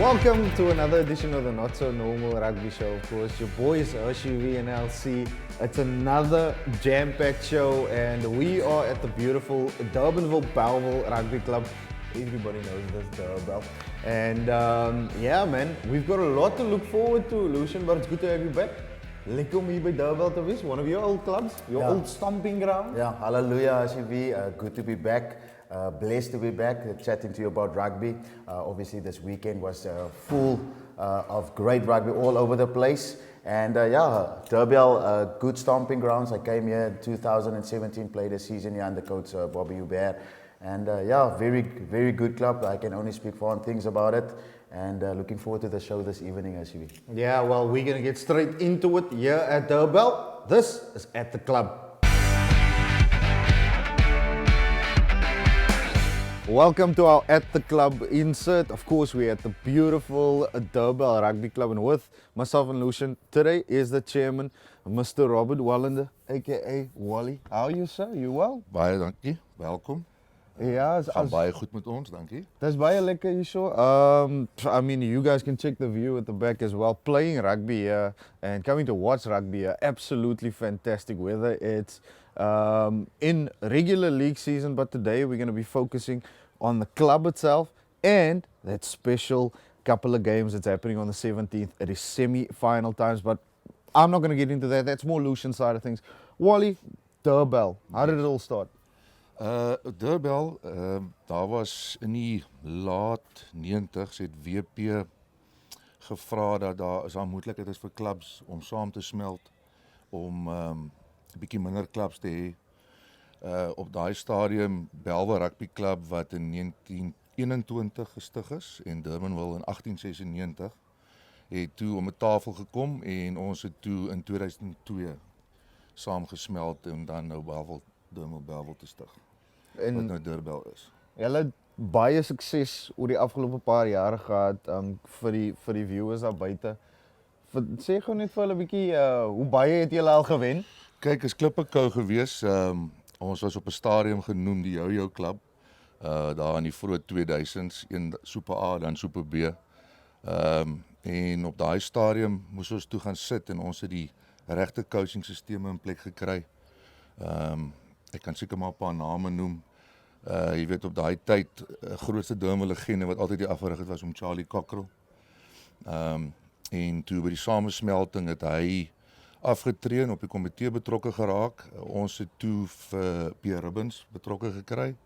Welcome to another edition of the Not So Normal Rugby Show. Of course, your boys Hershey and LC. It's another jam-packed show, and we are at the beautiful Durbanville Belleville Rugby Club. Everybody knows this Durbell. And yeah, man, we've got a lot to look forward to, Lucian, but it's good to have you back. Lekker om hier by Durbell te wees, one of your old clubs, your old stomping ground. Yeah, hallelujah, Hershey. Good to be back. Blessed to be back, chatting to you about rugby. Obviously, this weekend was full of great rugby all over the place. And yeah, Durbell, good stomping grounds. I came here in 2017, played a season here under coach Bobby Hubert. And yeah, very good club. I can only speak fond things about it. And looking forward to the show this evening, Hershey. Yeah, well, we're going to get straight into it here at Durbell. This is At the Club. Welcome to our At the Club insert. Of course, we're at the beautiful Durbell Rugby Club, and with myself and Lucian, today is the chairman, Mr. Robert Wallander, aka Wally. How are you, sir? You well? Baie dankie, welkom. Ja, Gaan baie goed met ons, dankie. That's baie lekker hier so. I mean, you guys can check the view at the back as well. Playing rugby here and coming to watch rugby here, absolutely fantastic weather. It's in regular league season, but today we're going to be focusing on the club itself and that special couple of games that's happening on the 17th. It is semi-final times, but I'm not going to get into that. That's more Lucian's side of things. Wally, Durbell, how did it all start? Durbell, daar was in die laat 90s het WP gevra dat daar is moontlikheid is vir clubs om saam te smelt, om 'n bietjie minder clubs te hê. Op daai stadium Belleville Rugby Club wat in 1921 gestig is en Durbanville in 1896 het toe om 'n tafel gekom en ons het toe in 2002 saamgesmelt en dan nou Belleville te stig. En wat nou Durbell is. Julle het baie sukses oor die afgelope paar jare gehad vir die viewers daar buite. Sê gou net vir hulle 'n bietjie hoe baie het julle al gewen? Kyk, is Klippekou gewees. Ons was op 'n stadium genoem die Yo-Yo Club. Daar in die vroeë 2000s, een Super A dan Super B. En op daai stadium moes ons toe gaan sit en ons het die regte coachingstelsels in plek gekry. Ek kan seker maar 'n paar name noem. Jy weet op daai tyd grootste Durbanville legende wat altyd die afgerig het was om Charlie Cockrell. En toe by die samesmelting het hy afgetree en op die komitee betrokke geraak. Ons het toe vir Pierre Ribbons betrokke gekry.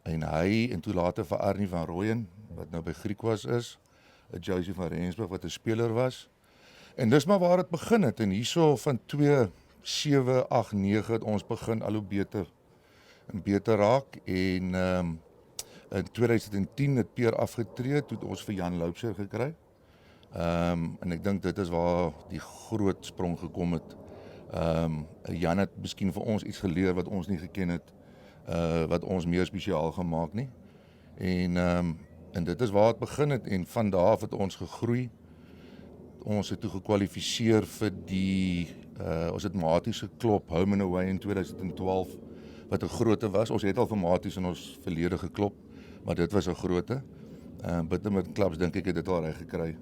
En hy en toe later vir Arnie van Rooyen wat nou by Griekwas is, 'n Josie van Rensburg wat 'n speler was. En dis maar waar dit begin het en hierso van 7, 8, 9 het ons begin al hoe beter raak en in 2010 het Pierre afgetree, toe het ons vir Jan Loubser gekry. En ek dink dit is waar die groot sprong gekom het. Jan het miskien vir ons iets geleer wat ons nie geken het, wat ons meer spesiaal gemaak nie. En dit is waar het begin het en van daar af het ons gegroei. Ons het toe gekwalifiseer vir die ons het Maties geklop, Home and Away in 2012, wat 'n groote was. Ons het al vir Maties in ons verlede geklop, maar dit was 'n groote. Bitter met clubs dink ek het dit al reg gekry.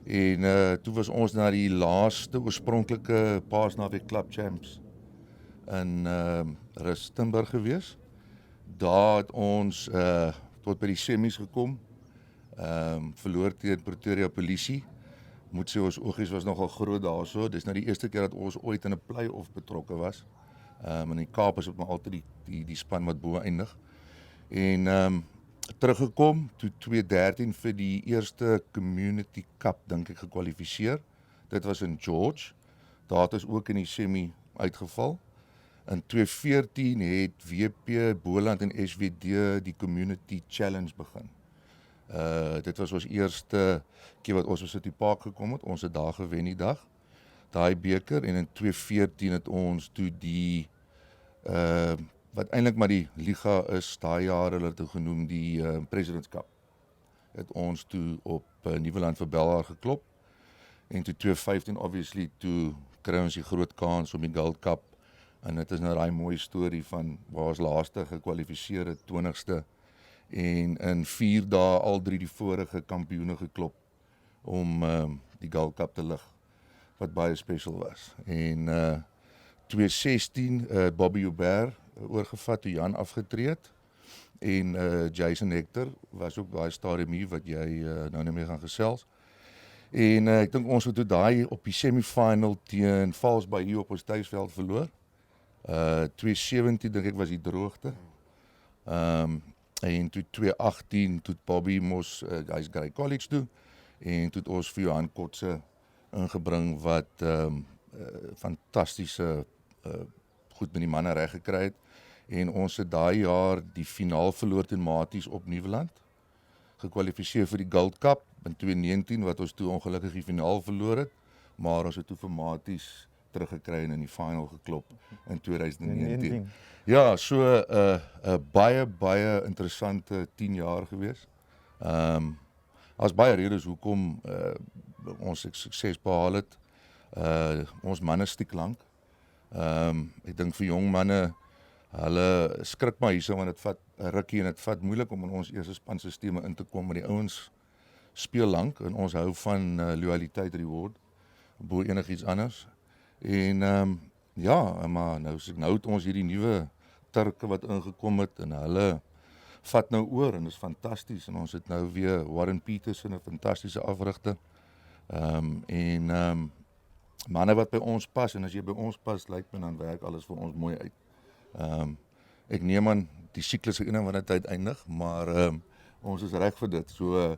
En toe was ons na die laaste oorspronklike Paasnaweek Club Champs in Rustenburg gewees. Daar het ons tot by die semies gekom, verloor teen Pretoria Polisie. Moet sê ons oogies was nogal groot daarso. Dis nou die eerste keer dat ons ooit in 'n play-off betrokke was. In die Kaap is op maar altyd die span wat bo eindig. En teruggekom toe 2013 vir die eerste Community Cup dink ek gekwalifiseer. Dit was in George. Daar het ons ook in die semi uitgeval. In 2014 het WP Boland en SWD die Community Challenge begin. Dit was ons eerste keer wat ons op City Park gekom het. Ons het daar gewen die dag. Daai beker en in 2014 het ons toe die wat eintlik maar die liga is, daai jaar hulle het genoem die President's Cup. Het ons toe op Nieuweland vir Belhar geklop. En toe 2015 obviously toe kry ons die groot kans om die Gold Cup. En dit is nou daai mooi storie van waar ons laaste gekwalifiseer het, 20ste en in 4 dae al 3 die vorige kampioene geklop om die Gold Cup te lig, wat baie special was. En 2016 Bobby Hubert oorgevat toe Jan afgetree het, en Jason Hector was ook daai stadium hier wat jy nou nie meer gaan gesels. En ek dink ons het toe daai op die semifinal teen Valsbaai hier op ons tuisveld verloor. 2017 dink ek was die droogte. En toe 2018 toe Bobby mos hy's Grey College toe, en toe het ons vir Johan Kotse ingebring wat fantastiese goed met die manne reg gekry het, en ons het daai jaar die finaal verloor teen Maties op Nieuweland, gekwalifiseer vir die Gold Cup in 2019 wat ons toe ongelukkig die finaal verloor het, maar ons het toe vir Maties teruggekry en in die final geklop in 2019. Ja, so baie interessante 10 jaar gewees. As baie redes hoekom ons sukses behaal het. Ons manne stiek lank. Ek dink vir jong manne, hulle skrik maar hierso want dit vat 'n rukkie en dit vat moeilik om in ons eerste spanstelsels in te kom, maar die ouens speel lank en ons hou van loyaliteit reward bo enigiets anders. En ja, maar nou het ons hierdie nuwe Turke wat ingekom het en hulle vat nou oor en dit is fantasties, en ons het nou weer Warren Peterson, 'n fantastiese afrigter. Manne wat by ons pas, en as jy by ons pas, lyk my dan werk alles vir ons mooi uit. Ek neem aan die siklus se een van die tyd eindig, maar ons is reg vir dit. So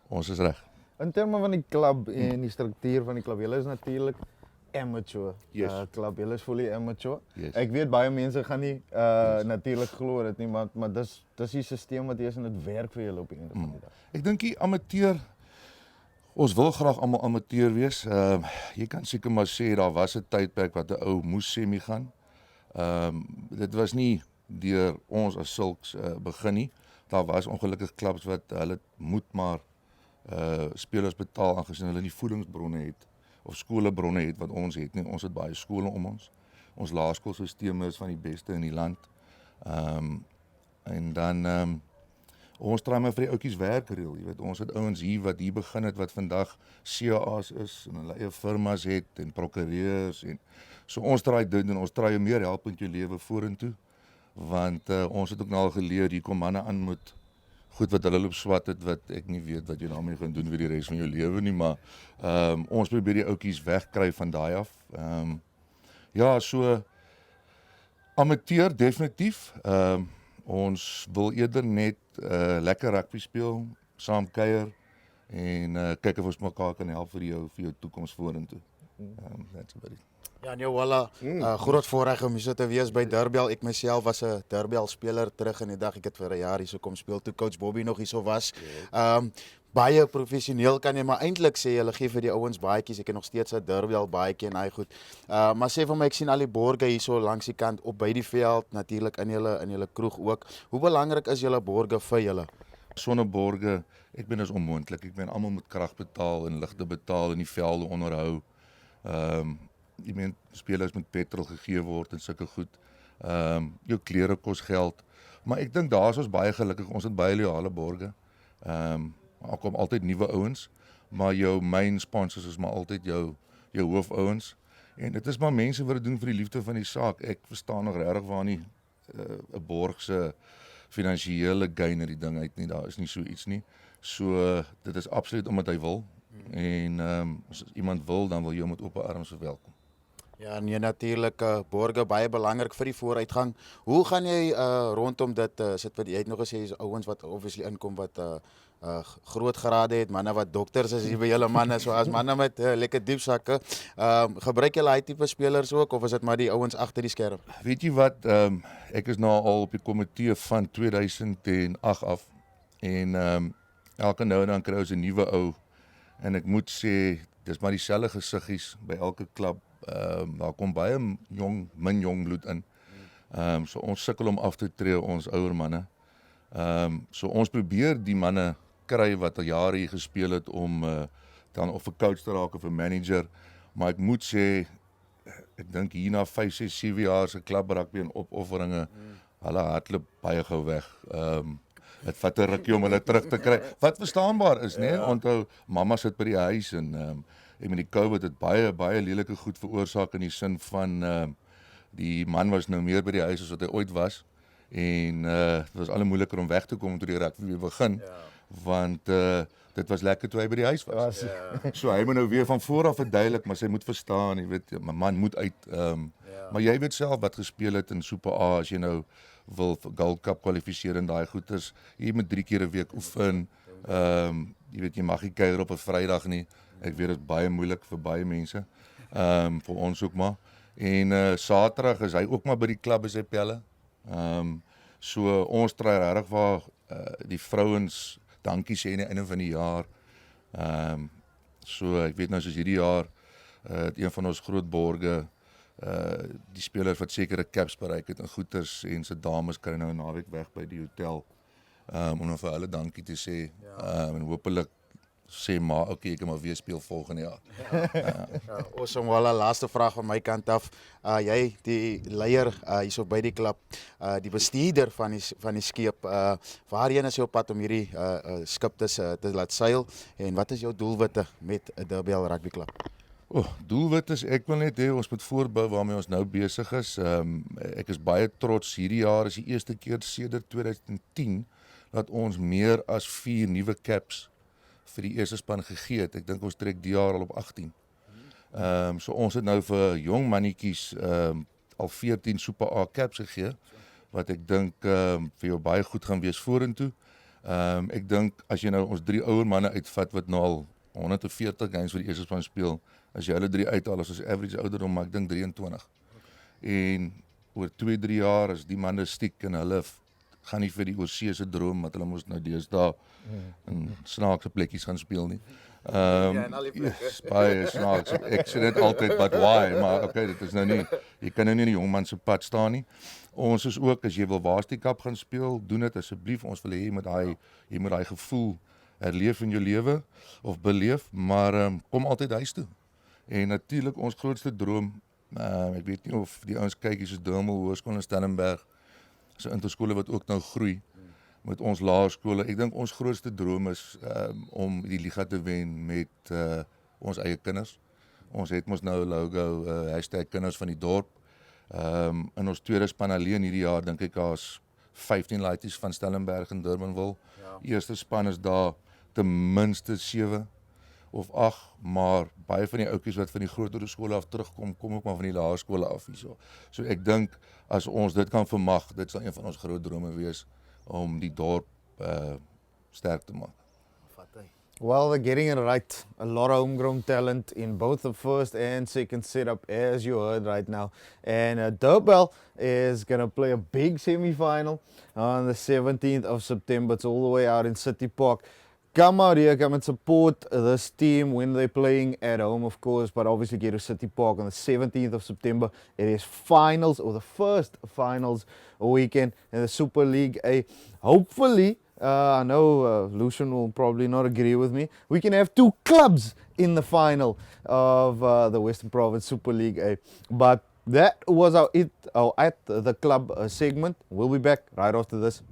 ons is reg. In terme van die klub en die struktuur van die klub, julle is natuurlik amateur klub, julle is fully amateur. Yes. Ek weet baie mense gaan nie natuurlik glo dit nie, maar dis die stelsel wat is en dit werk vir julle op die einde van die dag. Ek dink die amateur, ons wil graag almal amateur wees. Jy kan seker maar sê daar was 'n tydperk wat 'n ou moes semi gaan. Dit was nie deur ons as sulks begin nie. Daar was ongelukkig klubs wat hulle moet maar spelers betaal aangesien hulle nie voedingsbronne het of skolebronne het wat ons het nie. Ons het baie skole om ons. Ons laerskoolstelsel is van die beste in die land. En dan ons try maar vir die ouetjies werk reël. Jy weet, ons het ouens hier wat hier begin het wat vandag CA's is en hulle eie firmas het en prokureurs en so ons try dit en ons try meer help in jou lewe vorentoe. Want ons het ook nou al geleer hier kom manne aan met goed wat hulle loop swat het wat ek nie weet wat jy daarmee gaan doen vir die res van jou lewe nie, maar ons probeer die ouetjies wegkry van daai af. Ja, so amateur definitief. Ons wil eerder net lekker rugby speel, saam kuier en kyk of ons mekaar kan help vir jou toekoms vorentoe. That's about it. Ja, nee, voilà. Groot voorreg om hier te wees by Durbell. Ek myself was 'n Durbell speler terug in die dag. Ek het vir 'n jaar hierso kom speel toe coach Bobby nog hierso was. Baie professioneel kan jy maar eintlik sê hulle gee vir die ouens baadjies. Ek het nog steeds 'n Durbell baadjie en hy goed. Maar sê vir my, ek sien al die borge hierso langs die kant op by die veld, natuurlik in julle kroeg ook. Hoe belangrik is julle borge vir julle? Sonder borge, ek ben is onmoontlik. Ek ben almal moet krag betaal en ligte betaal en die velde onderhou. Jy meen spelers met petrol gegee word en sulke goed. Jou klere kos geld. Maar ek dink daar is ons baie gelukkig. Ons het baie loyale borge. Daar kom altyd nuwe ouens, maar jou main sponsors is maar altyd jou hoofouens. En dit is maar mense wat dit doen vir die liefde van die saak. Ek verstaan nog regtig waar nie 'n borg se finansiële gain uit die ding uit nie. Daar is nie so iets nie. So dit is absoluut omdat hy wil. En as iemand wil, dan wil jy met oop arms verwelkom. Ja, nee, natuurlik borge baie belangrik vir die vooruitgang. Hoe gaan jy rondom dit sit wat jy het nog gesê is ouens wat obviously inkom wat groot grade het, manne wat dokters is hier by julle manne, so as manne met lekker diep sakke. Gebruik julle hy tipe spelers ook of is dit maar die ouens agter die skerm? Weet jy wat, ek is nou al op die komitee van 2008 af en elke nou en dan kry ons 'n nuwe ou en ek moet sê dis maar dieselfde gesiggies by elke klub. Daar kom baie min jong bloed in. So ons sukkel om af te tree ons ouer manne. So ons probeer die manne kry wat al jare hier gespeel het om dan of 'n coach te raak of 'n manager, maar ek moet sê ek dink hier na 5, 6, 7 jaar se klub rugby en opofferinge hulle hardloop baie gou weg. Dit vat 'n rukkie om hulle terug te kry. Wat verstaanbaar is, nee, onthou mamma sit by die huis en ek meen die COVID het baie lelike goed veroorsaak in die sin van die man was nou meer by die huis as wat hy ooit was en dit was al moeiliker om weg te kom toe die rugby weer begin want dit was lekker toe hy by die huis was. So hy moet nou weer van voor af verduidelik, maar sy moet verstaan, jy weet, my man moet uit maar jy weet self wat gespeel het in Super A as jy nou wil vir Gold Cup kwalifiseer en daai goeters, jy moet 3 keer 'n week oefen. Jy weet jy mag nie kuier op 'n Vrydag nie. Ek weet dit is baie moeilik vir baie mense. Vir ons ook maar. En Saterdag is hy ook maar by die klub as hy pelle. So ons try regtig waar die vrouens dankie sê aan die einde van die jaar. So ek weet nou soos hierdie jaar een van ons groot borge die spelers wat sekere caps bereik het en goeters en se dames kry nou 'n naweek weg by die hotel om vir hulle dankie te sê en hopelik sê maar okay, ek kan maar weer speel volgende jaar. Awesome, Walla, laaste vraag van my kant af. Jy die leier hierso by die klub, die bestuurder van die skip, waarheen is jy op pad om hierdie skip te laat seil en wat is jou doelwitte met Durbell Rugby Club? Doelwit is ek wil net hê ons moet voortbou waarmee ons nou besig is. Ek is baie trots, hierdie jaar is die eerste keer sedert 2010 dat ons meer as 4 nuwe caps vir die eerste span gegee het. Ek dink ons trek die jaar al op 18. So ons het nou vir jong mannetjies al 14 Super A caps gegee, wat ek dink vir jou baie goed gaan wees vorentoe. Ek dink as jy nou ons 3 ouer manne uitvat wat nou al 140 games vir die eerste span speel, as jy hulle 3 uithaal, as ons average ouderdom, maar ek dink 23. En oor 2-3 jaar as die manne stiek en hulle gaan nie vir die oorsee se droom wat hulle moes nou deesdae in snaakse plekkies gaan speel nie. Baie snaaks. Ek sê dit altyd but why, maar okay, dit is nou nie, jy kan nou nie in die jongman se pad staan nie. Ons is ook as jy wil Waarskap gaan speel, doen dit asseblief. Ons wil hê jy moet daai gevoel herleef in jou lewe of beleef, maar kom altyd huis toe. En natuurlik ons grootste droom, ek weet nie of die ouens kyk hier soos Durbell Hoërskool in Stellenberg, so interskole wat ook nou groei met ons laerskole. Ek dink ons grootste droom is om die liga te wen met ons eie kinders. Ons het mos nou 'n logo, #kinders van die dorp. In ons tweede span alleen hierdie jaar dink ek daar's 15 laities van Stellenberg en Durbanville. Eerste span is daar ten minste 7 of 8, maar baie van die ouetjies wat van die groter skole af terugkom, kom ook maar van die laerskole af hierso. So ek dink as ons dit kan vermag, dit sal een van ons groot drome wees om die dorp sterk te maak. Well, they're getting it right. A lot of homegrown talent in both the first and second setup, as you heard right now. And Durbell is going to play a big semi-final on the 17th of September. It's all the way out in City Park. Come out here, come and support this team when they're playing at home, of course, but obviously get to City Park on the 17th of September. It is finals, or the first finals weekend in the Super League A. Hopefully, I know Lucian will probably not agree with me, we can have 2 clubs in the final of the Western Province Super League A. But that was our at the club segment. We'll be back right after this.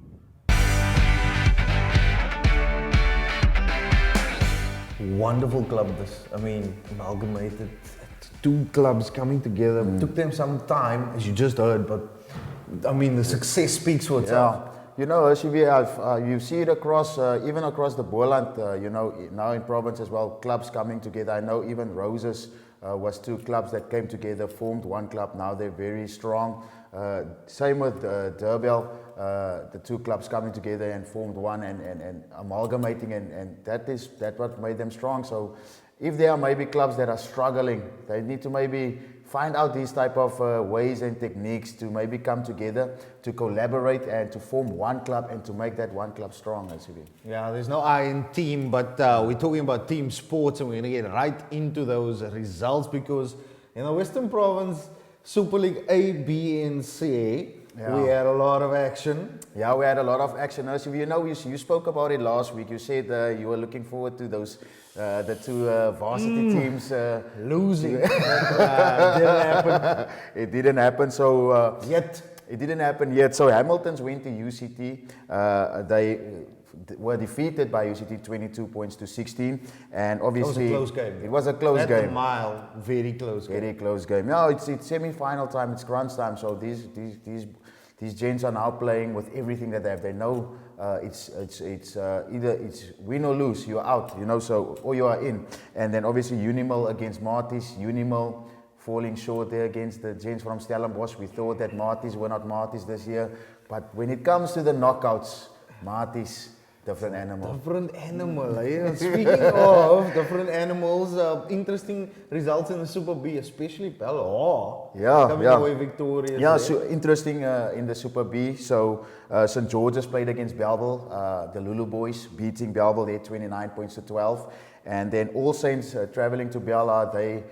Wonderful club this, I mean, amalgamated, 2 clubs coming together. Took them some time, as you just heard, but I mean the success speaks for itself. You know, you see it across, even across the Boland, you know, now in province as well, clubs coming together. I know even Roses was 2 clubs that came together, formed 1 club. Now they're very strong. Same with Durbell, the 2 clubs coming together and formed 1 and amalgamating, and that's what made them strong. So if there are maybe clubs that are struggling, they need to maybe find out these type of ways and techniques to maybe come together, to collaborate and to form 1 club and to make that 1 club strong, LCB. Yeah, there's no I in team, but we're talking about team sports and we're going to get right into those results because in the Western Province, Super League A, B and C, we had a lot of action. Yeah, we had a lot of action. You know, you spoke about it last week. You said you were looking forward to those, the 2 varsity teams losing. Didn't happen. It didn't happen. So yet It didn't happen yet. So Hamilton's went to UCT. They were defeated by UCT 22 points to 16, and obviously it was a close game. It was a close At game. the mile, very close game. Very close game. No, it's semi-final time. It's crunch time. So these gents are now playing with everything that they have. They know it's either it's win or lose. You're out, you know. So or you are in. And then obviously Unimil against Marties. Unimil falling short there against the gents from Stellenbosch. We thought that Marties were not Marties this year, but when it comes to the knockouts, Marties. Different animal. Different animal. Eh? Speaking of different animals, interesting results in the Super B, especially Bell. Coming away victorious. Yeah, so interesting in the Super B. So St. George's played against Bellville, the Lulu boys beating Bellville there 29 points to 12. And then All Saints traveling to Bella, they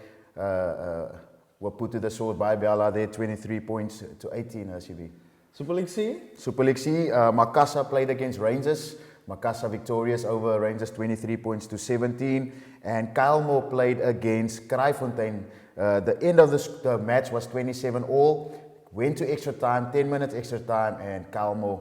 were put to the sword by Bella there 23 points to 18 LCB. Super League C? Super League C, Makassar played against Rangers. Makassar victorious over Rangers 23 points to 17. And Kylemore played against Kraaifontein. The end of the match was 27 all. Went to extra time, 10 minutes extra time, and Kylemore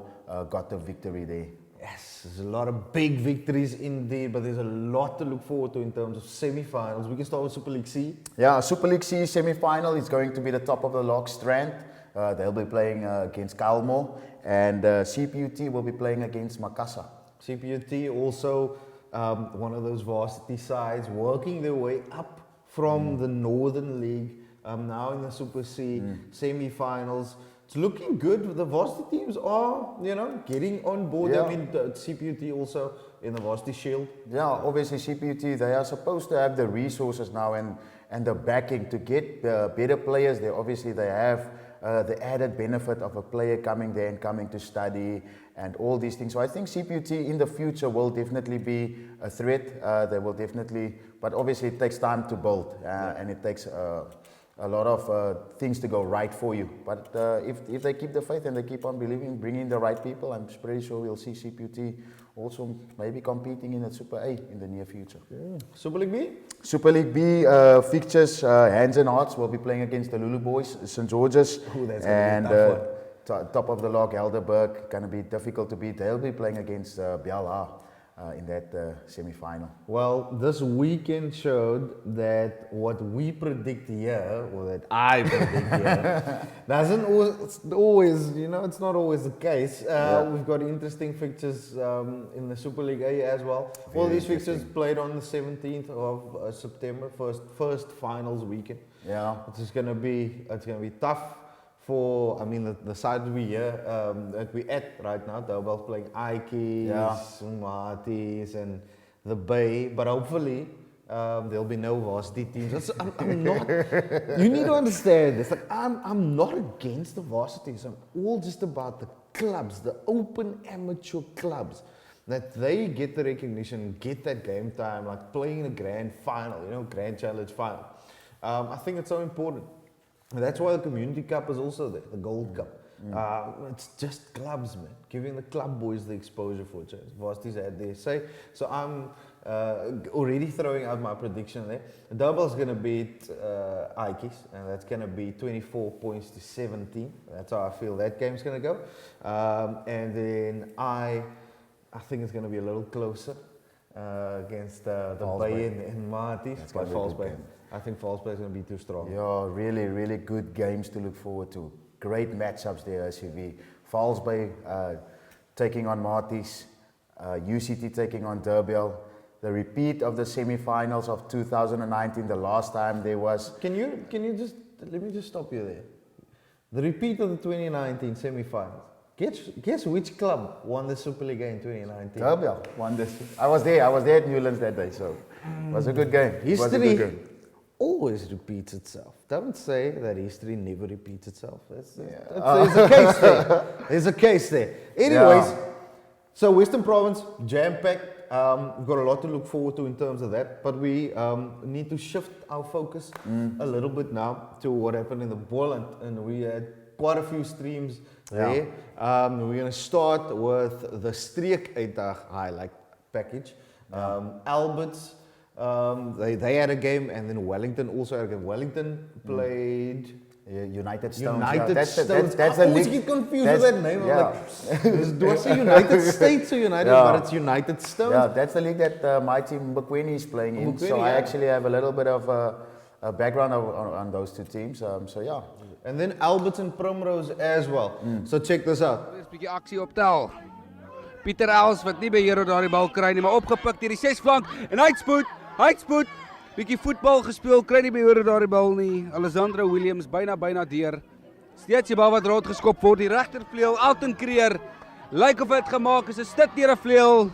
got the victory there. Yes, there's a lot of big victories indeed, but there's a lot to look forward to in terms of semi-finals. We can start with Super League C. Yeah, Super League C semi-final is going to be the top of the log Strand. They'll be playing against Kylemore, and CPUT will be playing against Makassar. CPUT also one of those varsity sides working their way up from the Northern League, now in the Super C semi-finals. It's looking good. The varsity teams are, getting on board. Yeah. I mean, CPUT also in the varsity shield. Yeah, obviously CPUT, they are supposed to have the resources now and the backing to get better players there. Obviously they have the added benefit of a player coming there and coming to study and all these things. So I think CPUT in the future will definitely be a threat. They will definitely, but obviously it takes time to build and it takes a lot of things to go right for you. But if they keep the faith and they keep on believing, bringing the right people, I'm pretty sure we'll see CPUT also maybe competing in the Super A in the near future. Yeah. Super League B? Super League B fixtures, Hands and Hearts will be playing against the Lulu boys, St. George's. Ooh, that's and gonna be a tough one. top of the log, Helderberg, going to be difficult to beat. They'll be playing against Bialha in that semi-final. Well, this weekend showed that what we predict here, or that I predict here, doesn't always, it's not always the case. We've got interesting fixtures in the Super League A as well. All these fixtures played on the 17th of September, first finals weekend. Yeah. It's gonna be tough. For, the side we here, that we at right now, Durbell playing Ikes, Marties, and the Bay, but hopefully there'll be no varsity teams. I'm not, you need to understand this, I'm not against the varsities, I'm all just about the clubs, the open amateur clubs, that they get the recognition, get that game time, like playing in a grand final, grand challenge final. I think it's so important. That's why the Community Cup is also there, the Gold Cup. It's just clubs, man. Giving the club boys the exposure for it. Varsities had their say. So I'm already throwing out my prediction there. Durbell's going to beat Ikes, and that's going to be 24 points to 17. That's how I feel that game's going to go. And then I think it's going to be a little closer against the Bay and Marties. But Falls Bay. I think Falls Bay is going to be too strong. Yeah, really, really good games to look forward to. Great matchups there, SUV. Falls Bay taking on Marties, UCT taking on Durbell. The repeat of the semi-finals of 2019, the last time there was... Can you just, let me just stop you there. The repeat of the 2019 semi-finals. Guess which club won the Super League in 2019? Durbell won this. I was there at Newlands that day, so it was a good game. History always repeats itself. Don't say that history never repeats itself. There's a case there. There's a case there. Anyways, so Western Province, jam-packed. We've got a lot to look forward to in terms of that, but we need to shift our focus a little bit now to what happened in the Boland, and we had quite a few streams there. We're going to start with the Streek Uitdag highlight package. Alberts, they had a game, and then Wellington also had a game. Wellington played United Stones. United Stones. That's I a always league. get confused with that name. I'm Yeah. like, do I say United States or United? Yeah. But it's United Stones. Yeah, that's the league that my team McQueen is playing in. So McQueen, I yeah. actually have a little bit of a background on those two teams. So yeah. And then Alberts and Primrose as well. So check this out. Eerst 'n bietjie aksie optel. Pieter Els wat nie beheer oor daardie bal kry nie, maar opgepik deur die 6 flank en uitspoed. Bietjie voetbal gespeel, kry nie beheer oor daardie bal nie. Alessandro Williams byna deur. Steeds die bal wat rond geskop word, die regtervleuel Alton Creer. Lyk of dit gemaak is 'n stit deur 'n vleuel.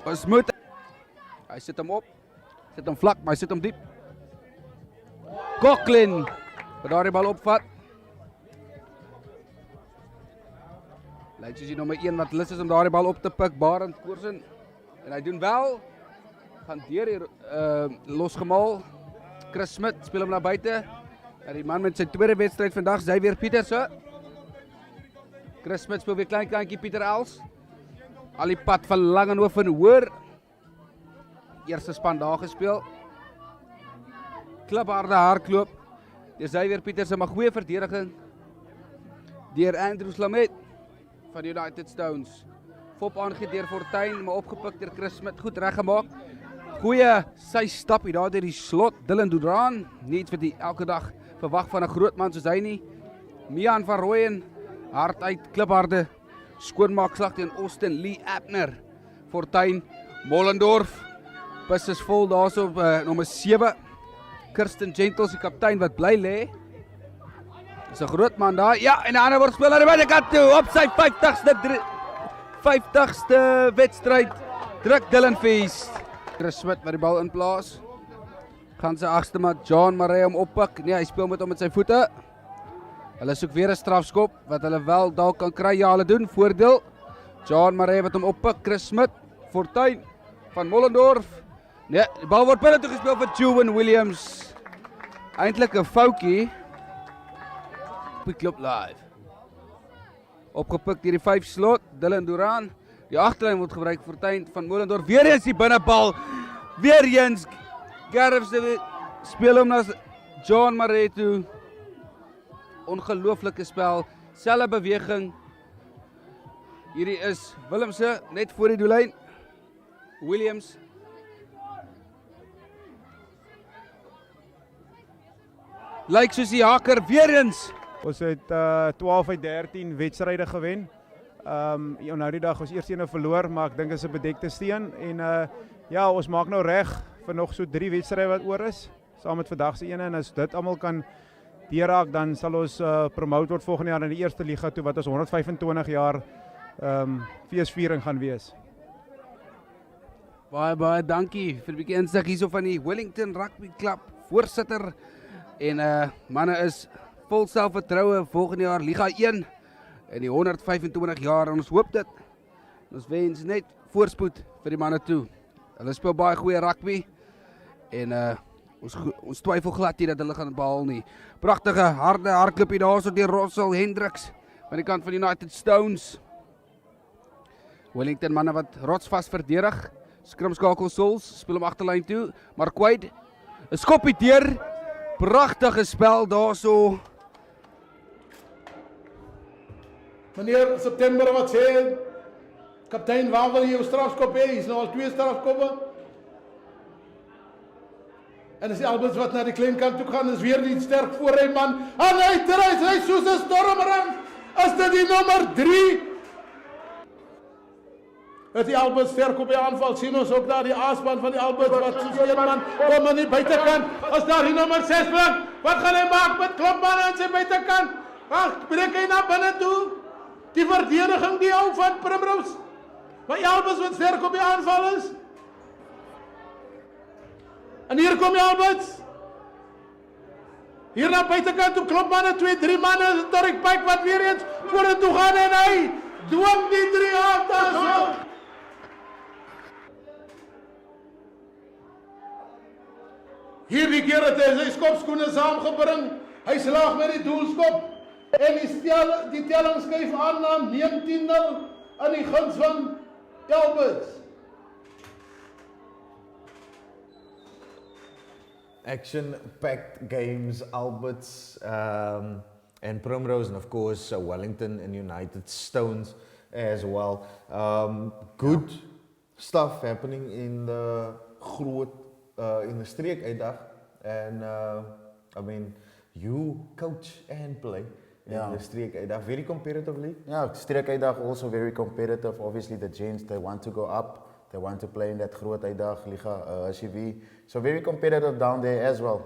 Ons moet hy sit hom op. Sit hom vlak, maar hy sit hom diep. Coughlin wat daardie bal opvat. Lyk soos die nommer 1 wat lus is om daardie bal op te pik, Barend Koorsen. En hy doen wel. Gaan deur hier losgemaal. Chris Smit speel hom na buite. En die man met sy tweede wedstryd vandag, Xavier Pieterse. Chris Smit speel weer klein kantjie Pieter Els. Al die pad van Langenhoven hoor. Eerste span daar gespeel. Klipharde hardloop. Deur Xavier Pieterse, maar goeie verdediging. Deur Andrew Slamet van United Stones. Fop aangegee deur Fortuin, maar opgepik deur Chris Smit, goed reggemaak. Goeie sy stap hier daar deur die slot. Dylan Duran, nie iets wat hy elke dag verwag van 'n groot man soos hy nie. Mian van Rooyen, hard uit, klipharde skoonmaakslag teen Austin Lee Abner. Fortuin, Mollendorf, bus is vol daarso op nommer 7. Kirsten Gentles, die kaptein wat bly lê. Dis 'n groot man daar. Ja, en 'n ander word speel aan die buitekant toe op sy 50ste wedstryd. Druk Dylan Feast. Chris Smit wat die bal inplaas. Gaan sy agste maar John Maree om oppik. Nee, hy speel met hom met sy voete. Hulle soek weer 'n strafskop wat hulle wel dalk kan kry. Ja, hulle doen voordeel. John Maree wat hom oppik. Chris Smit, Fortuin van Mollendorf. Nee, die bal word binne toe gespeel vir Juwan Williams. Eintlik 'n foutjie. Op die klub live. Opgepik deur die 5 slot, Dylan Duran. Die agterlyn word gebruik vir Fortuin van Mollendorf. Weer eens die binnebal. Weer eens Gareth speel hom na John Maree toe. Ongelooflike spel. Selfe beweging. Hierdie is Willemse net voor die doellyn. Williams. Lyk soos die haker weer eens. Ons het 12 uit 13 wedstryde gewen. Nou die dag ons eers een verloor, maar ek dink dit is 'n bedekte steen en ja, ons maak nou reg vir nog so 3 wedstryde wat oor is, saam met vandag se ene en as dit almal kan deurraak, dan sal ons promote word volgende jaar in die eerste liga toe wat ons 125 jaar feesviering gaan wees. Baie dankie vir 'n bietjie insig hierso van die Wellington Rugby Club voorsitter en manne is vol selfvertroue volgende jaar Liga 1 en die 125 jaar en ons hoop dit. Ons wens net voorspoed vir die manne toe. Hulle speel baie goeie rugby en ons twyfel glad nie dat hulle gaan behaal nie. Pragtige harde hardloopie daarso deur Russell Hendricks van die kant van United Stones. Wellington manne wat rotsvas verdedig. Skrimskakel Souls speel hom agterlyn toe, maar Quaid 'n skoppie deur. Pragtige spel daarso. Meneer September wat sê, kaptein, waar wil jy jou strafskop hê? Is nou al 2 strafkoppe. En as die Alberts wat na die klein kant toe gaan, is weer die sterk voorry man. En hy soos 'n stormram. Is dit die nommer 3? Het die Alberts sterk op die aanval, sien ons ook daar die A-span van die Alberts wat soos een man kom aan die buitekant. As daar die nommer 6 blank, wat gaan hy maak met klopman aan sy buitekant? Ag, breek hy na binne toe. Die verdediging die hou van Primrose. Maar Alberts wat sterk op die aanval is. En hier kom die Alberts. Hier na buitekant toe klopmanne 2-3 manne, Torrik Pike wat weer eens vorentoe gaan en hy dwing die 3 af daar so. Hierdie keer het hy sy skopskoene saamgebring. Hy slaag met die doelskop en die telling skuif aan na 19-0 in die guns van Alberts. action-packed games, Alberts and Primrose, and of course Wellington and United Stones as well. Good stuff happening in the in the streek uitdag, and I mean, you coach and play in the streek uitdag, very competitively. Yeah, streek uitdag also very competitive. Obviously the gents, they want to go up. They want to play in that groot uitdag Liga HCV. So very competitive down there as well.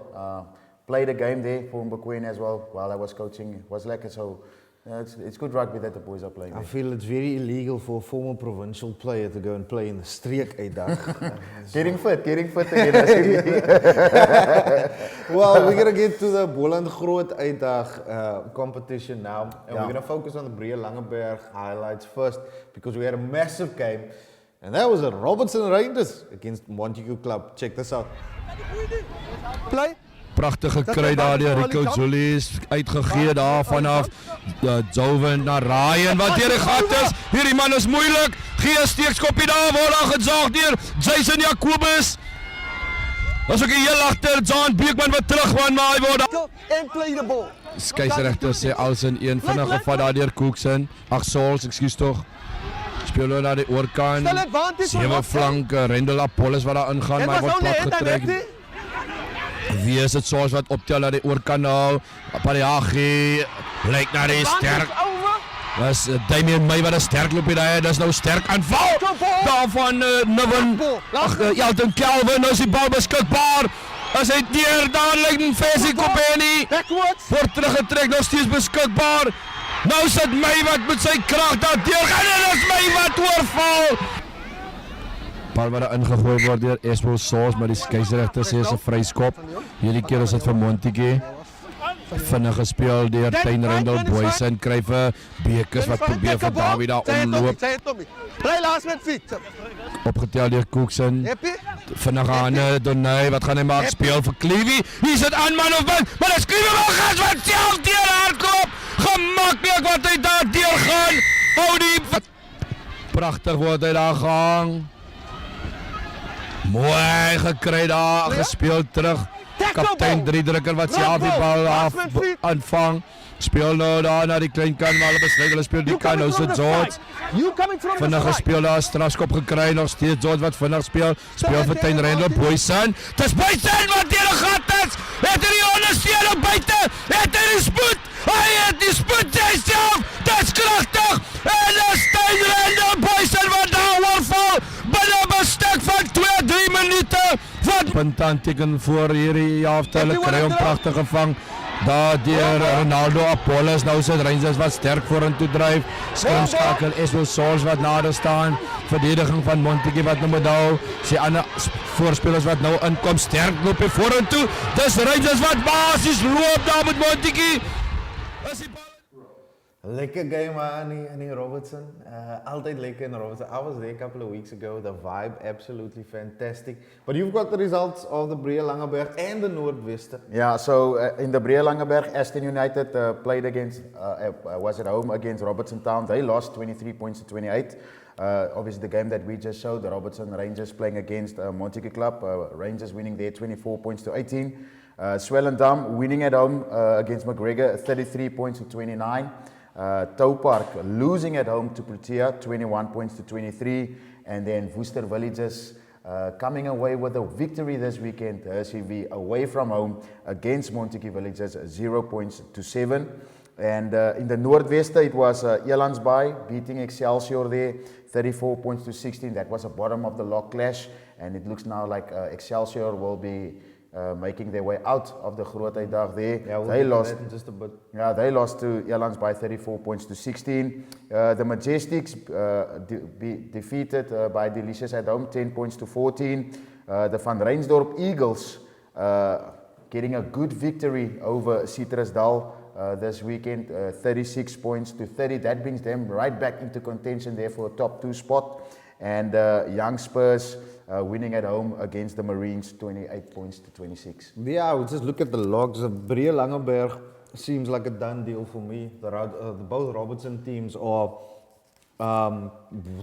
Played a game there for Mbekwene as well while I was coaching. It was lekker. So it's good rugby that the boys are playing. I feel it's very illegal for a former provincial player to go and play in the streek uitdag. Getting fit again. Well, we're gonna get to the Boland Groot uitdag competition now, and we're gonna focus on the Bria Langeberg highlights first because we had a massive game. And that was a Robertson Rangers against Montague Club. Check this out. Play. Pragtige kry daar deur Rico Julius uitgegee daar vanaf Joven na Ryan wat deur die gat is. Hierdie man is moeilik. Gee 'n steekskoppie daar, word daar gejaag deur Jason Jacobus. Was ook heel agter John Beekman wat terugwaan, maar hy word En play the ball. Skeieregter sê alles in een vinnige vat daar deur Cookson. Ag Souls, ekskuus tog. Speel nou naar die oorkant. 7 flank, Rendel Apollos wat daar ingaan, maar word plat getrek. Wie is het Souls wat optel naar die oorkant nou? Pariagi lyk na die sterk. Was Damien May wat 'n sterk loopie daar, dis nou sterk aanval. Daar van Niven. Ag Elton Kelvin, nou is die bal beskikbaar. As hy deur daar lyk Fessie Kopeni. Word teruggetrek, nog steeds beskikbaar. Nou sit my wat met sy krag daar deurgaan en dis my wat oorval. Bal wat daar ingegooi word deur Eswel Souls, maar die skeieregter sê is 'n vryskop. Hierdie keer is dit vir Montetjie. Vinnig gespeel deur Tyn Rendel Boysen, kry vir Bekes wat probeer vir Dawie daar omloop. Bly laas met fiets. Opgetel deur Cookson. Vinnig aan Donay, wat gaan hy maak? Speel vir Cleavy. Hier sit aan man of man, maar dis Cleavy wat self deur hardloop. Gemaklik wat hy daar deur gaan. Hou die pragtig word hy daar gehang. Mooi gekry daar, gespeel terug. Kaptein 3 drukker wat self die bal af aanvang. Speel nou daar na die klein kant, maar hulle besluit hulle speel die kant, nou sit George. Vinnig gespeel daar, strafskop gekry, nog steeds George wat vinnig speel. Speel vir Tyn Rendel Boysen. Dis Boysen wat deur die gat is. Het hy die ondersteuning buite. Het hy die spoed. Hy het die spoed self. Dis kragtig. En dis Tyn Rendel Boysen wat daar oorval. Binne 'n bestek van 2-3 minute. Wat punt aanteken voor hierdie helfte. Hulle kry hom pragtig gevang. Daar deur Ronaldo Apollos, nou sit Rangers wat sterk vorentoe dryf. Skrimskakel Eswel Souls wat nader staan. Verdediging van Montetjie wat nou moet hou. Sy ander voorspelers wat nou inkom, sterk loop hy vorentoe. Dis Rangers wat basies loop daar met Montetjie. Lekker game aan die Robertson. Altijd lekker in Robertson. I was there a couple of weeks ago. The vibe absolutely fantastic. But you've got the results of the Bria Langeberg and the Northwest. Yeah, so in the Bria Langeberg, Aston United played against, was at home against Robertson Town. They lost 23 points to 28. Obviously the game that we just showed, the Robertson Rangers playing against Montague Club. Rangers winning there 24 points to 18. Swellendam winning at home against McGregor 33 points to 29. Toupark losing at home to Protea 21 points to 23. And then Worcester Villages coming away with a victory this weekend, HCV away from home against Montague Villages 0 points to 7. And in the Northwest, it was Elandsbaai beating Excelsior there 34 points to 16. That was the bottom of the lock clash, and it looks now like Excelsior will be making their way out of the Groot Uitdag there. Yeah, they lost just a bit. Yeah, they lost to Elandsbaai 34 points to 16. The Majestics defeated by Delicious at home 10 points to 14. The Van Reinsdorp Eagles getting a good victory over Citrusdal this weekend, 36 points to 30. That brings them right back into contention there for a top 2 spot. And Young Spurs winning at home against the Marines, 28 points to 26. Yeah, we just look at the logs. Bria Langeberg seems like a done deal for me. Both Robertson teams are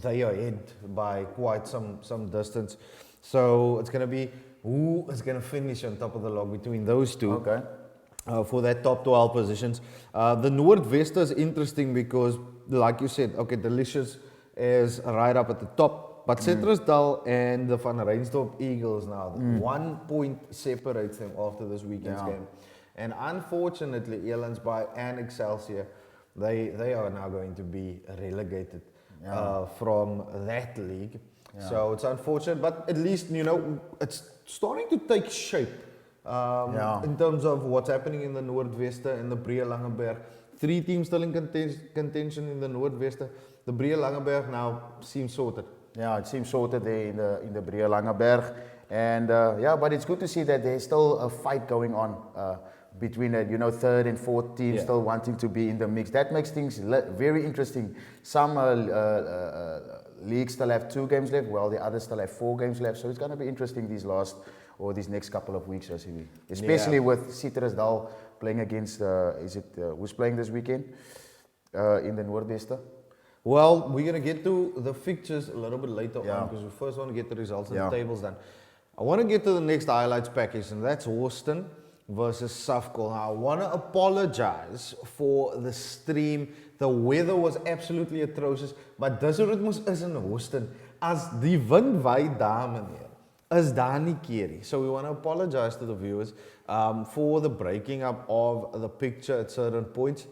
they are ahead by quite some distance. So it's going to be who is going to finish on top of the log between those two. Okay. For that top 12 positions. The Northwest is interesting because, like you said, okay, Delicious is right up at the top, but Citrusdal and the Van Reinsdorp Eagles now, 1 point separates them after this weekend's game. And unfortunately, Elandsby and Excelsior, they are now going to be relegated from that league. So it's unfortunate, but at least, you know, it's starting to take shape. In terms of what's happening in the Noordwester and the Bria Langeberg. 3 teams still in contention in the Noordwester. The Bria Langeberg now seems sorted. Yeah, it seems sorted there in the Bria Langeberg. And but it's good to see that there's still a fight going on between the, 3rd and 4th teams still wanting to be in the mix. That makes things very interesting. Some leagues still have 2 games left, while the others still have 4 games left. So it's going to be interesting these next couple of weeks, especially with Citrusdal playing against, who's playing this weekend in the Noordwester? Well, we're going to get to the fixtures a little bit later on because we first want to get the results and the tables done. I want to get to the next highlights package, and that's Houston versus Safkol. Now, I want to apologize for the stream. The weather was absolutely atrocious, but dis ritmus is in Houston. As die wind waai daar, meneer, is daar nie keerie. So we want to apologize to the viewers for the breaking up of the picture at certain points.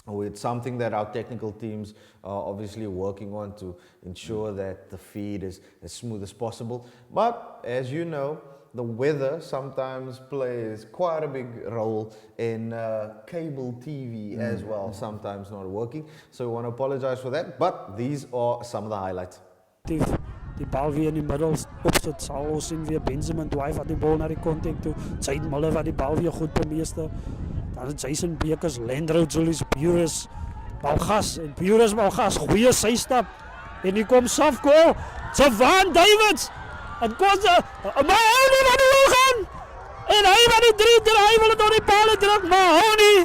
It's something that our technical teams are obviously working on to ensure that the feed is as smooth as possible. But as you know, the weather sometimes plays quite a big role in cable TV as well, sometimes not working. So we want to apologize for that, but these are some of the highlights. Die bal weer in die middel opsit, sal ons sien weer Benjamin Dwight wat die bal na die kontek toe, Jade Muller wat die bal weer goed bemeester, dan is Jason Bekers, Landro, Julius Burris, Balgas, en Burris Balgas, goeie systap, en hier kom Safkol, Javan Davids, en Kosse, maar Honey wat die wil gaan, en hy wat die 3 draai, wil het op die pale druk, maar Honey,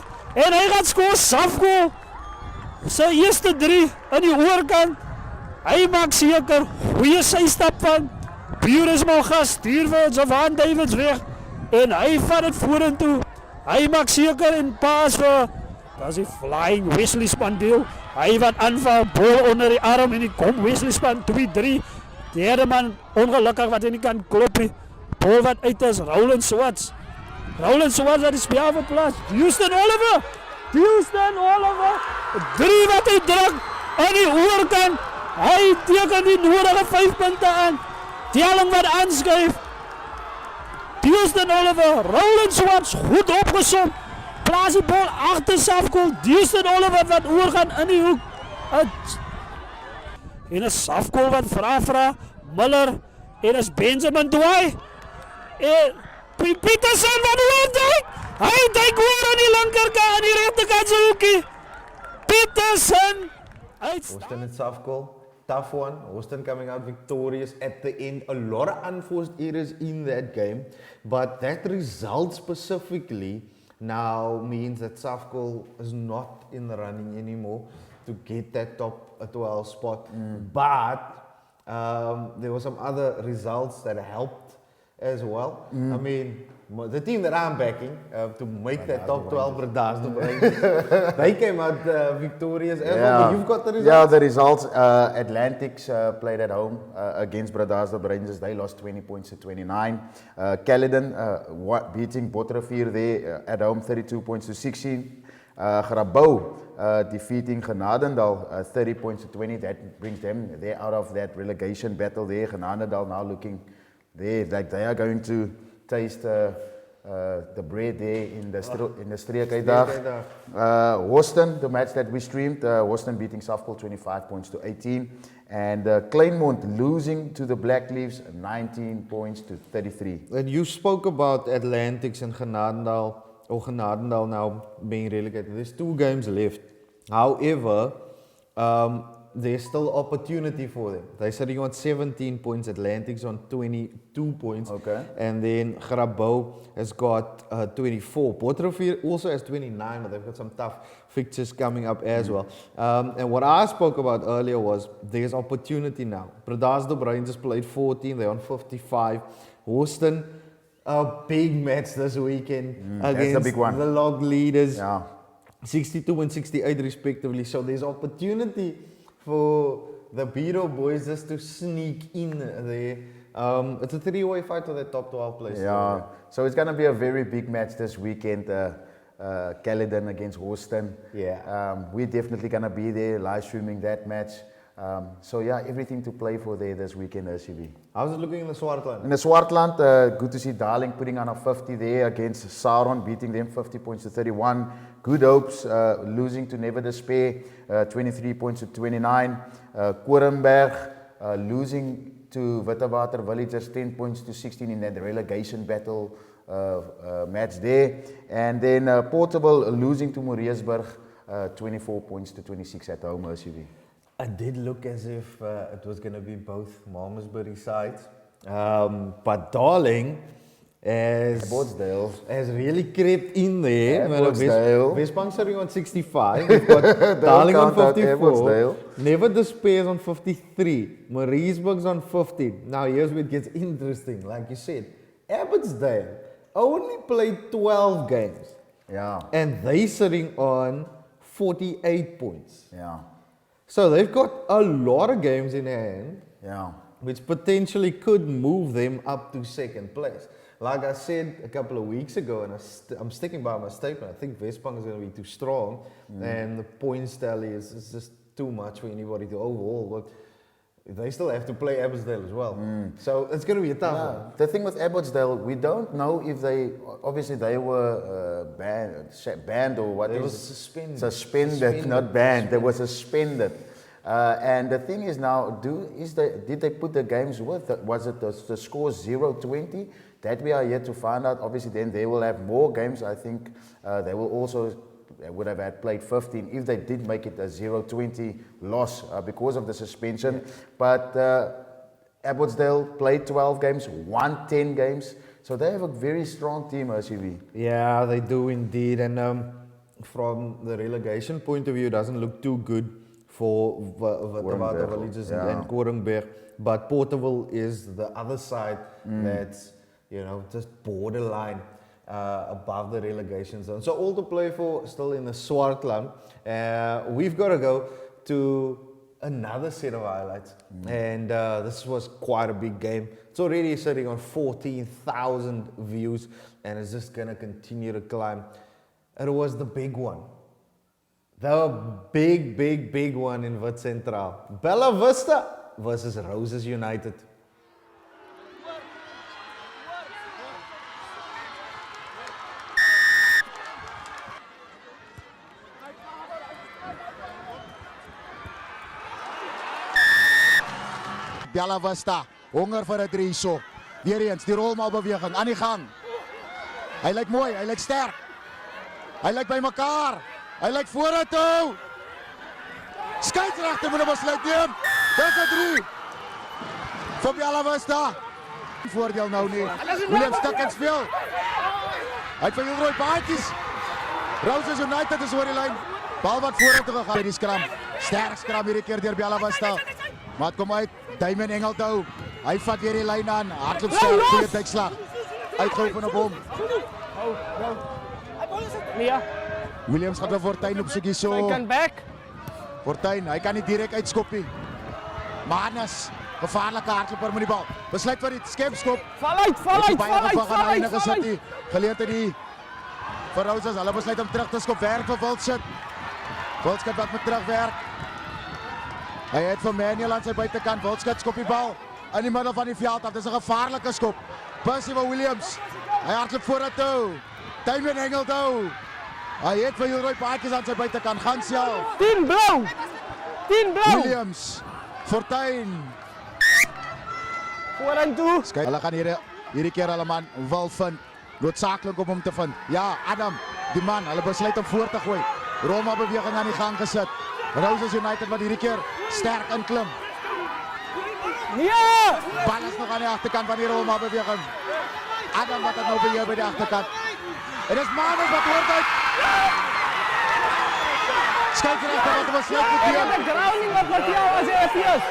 en hy gaat score, Safkol, sy eerste 3 in die oorkant, hy maak seker, goeie systap van Burris Balgas, stuur vir Javan Davids weg, en hy vat het vorentoe, hy maak seker en paas vir, dat is die flying Wesley Spandeel, hy wat aanval, bal onder die arm en die kom Wesley Span 2-3, derde man ongelukkig wat in die kant klop nie, bal wat uit is, Roland Swartz wat die spel verplaas, Houston Oliver, 3 wat hy druk, in die oorkant, hy teken die nodige 5 punte aan, telling wat aanskuif, Houston Oliver, Roland Swartz, goed opgesom, plaas die bal achter Safkol, Houston Oliver wat oorgaan in die hoek, en is Safkol wat vraag, Muller, en is Benjamin Dwight, en Peterson wat oorduik, hy duik oor aan die linkerkant, aan die rechterkant sy hoekie, Peterson, Houston and Safkol, tough one. Houston coming out victorious at the end. A lot of unforced errors in that game, but that result specifically now means that Safkol is not in the running anymore to get that top 12 spot. But there were some other results that helped as well. I mean, the team that I'm backing to make that top 12 Durbanville, they came out victorious as well. But you've got the results. Yeah, the results. Atlantics played at home against Bradasdorp Rangers. They lost 20 points to 29. Caledon beating Botrevier there at home 32 points to 16. Grabouw defeating Genadendal 30 points to 20. That brings them out of that relegation battle there. Genadendal now looking there like they are going to taste the bread there in the streek uitdag. Houston, the match that we streamed, Houston beating Safkol 25 points to 18, and Kleinmond losing to the Black Leaves 19 points to 33. And you spoke about Atlantics and Genadendal, or Genadendal now being relegated. There's 2 games left. However, there's still opportunity for them. They're sitting on 17 points, Atlantics on 22 points, and then Grabouw has got 24. Botrevier also has 29, but they've got some tough fixtures coming up as well. And what I spoke about earlier was there's opportunity now. Bradasdorp Rangers played 14, they're on 55. Houston, a big match this weekend that's against the big one. the log leaders, Yeah. 62 and 68 respectively. So there's opportunity for the Beetle boys just to sneak in there. It's a three-way fight for the top 12 place. Yeah, so it's going to be a very big match this weekend, Caledon against Houston. Yeah. We're definitely going to be there live streaming that match. So yeah, everything to play for there this weekend, RCB. How's it looking in the Swartland? In the Swartland, good to see Darling putting on a 50 there against Sauron, beating them 50 points to 31. Good Hopes losing to Never Despair, 23 points to 29. Korenberg losing to Wittewater Villagers, 10 points to 16 in that relegation battle match there. And then Portable losing to Moreesburg, 24 points to 26 at home, RCB. It did look as if it was going to be both Malmesbury sides. But Darling has really crept in there. Westbank sitting on 65. We've got Darling on 54. Never Despair on 53. Mauriceburg's on 50. Now here's where it gets interesting. Like you said, Abbotsdale only played 12 games. Yeah. And they're sitting on 48 points. Yeah. So they've got a lot of games in hand, Yeah. which potentially could move them up to second place. Like I said a couple of weeks ago, and I'm sticking by my statement, I think Westbank is going to be too strong, and the points tally is just too much for anybody to overhaul. But they still have to play Abbotsdale as well. So it's going to be a tough one. The thing with Abbotsdale, we don't know if obviously they were banned or what. They is was it? suspended. Suspended, not banned. They were suspended. And the thing is now, did they put the games with? Was it the score 0-20? That we are yet to find out. Obviously, then they will have more games. I think they will also would have had played 15 if they did make it a 0-20 loss because of the suspension. But Abbotsdale played 12 games, won 10 games. So they have a very strong team, RCB. Yeah, they do indeed. And from the relegation point of view, it doesn't look too good for the Villagers and Korenberg. But Portable is the other side that's, just borderline above the relegation zone. So all to play for still in the Swartland. We've got to go to another set of highlights. And this was quite a big game. It's already sitting on 14,000 views and it's just going to continue to climb. It was the big one. The big one in Wit Central. Bella Vista versus Roses United. Bella Vista, honger vir 'n drie so. Weer eens, die rolmalbeweging aan die gang. Hy lyk mooi, hy lyk sterk. Hy lyk by mekaar. Hy lyk vorentoe. Skeieregter moet 'n besluit neem. Dis 'n 3. Vir Bella Vista. Voordeel nou nie. William stuk en speel. Hy het vir Hilroy baadjies. Roses United is oor die lyn. Bal wat vorentoe gegaan by die skram. Sterk skram hierdie keer deur Bella Vista. Maar kom uit, Damien Engeltou. Hy vat weer die lyn aan. Hardloop sterk, goeie duikslag. Uitgeopen op hom. Williams gaat naar Fortuin op zoek zo. Fortuin, hij kan niet direct uitskop nie. Manus, gevaarlijke hardloper met die bal. Besluit vir die skepskop. Val uit. Geleentheid die vir Roses, hulle besluit om terug te skop. Werk vir Wildschut. Wildschut wat moet terugwerk. Hy het vir Manuel aan sy buitekant. Wildschut skop die bal in die middel van die veld af. Dit is 'n gevaarlike skop. Percy Williams. Hy hardloop vorentoe. Damien Engeltou. Hy het vir Hilroy paadjies aan sy buitekant. Gaan self. 10 blou. Williams. Fortuin. Vorentoe. Hulle gaan hierdie keer hulle man wil vind. Noodsaaklik om hom te vind. Ja, Adam, die man, hulle besluit om voor te gooi. Roma beweging aan die gang gesit. Roses United wat hierdie keer sterk inklim. Ja! Bal is nog aan die agterkant van die Roma beweging. Adam wat het nou beheer by die agterkant. En is Manus wat hoort uit. Skeieregter wat besluit moet neem. De grounding wat Matthias was eerst.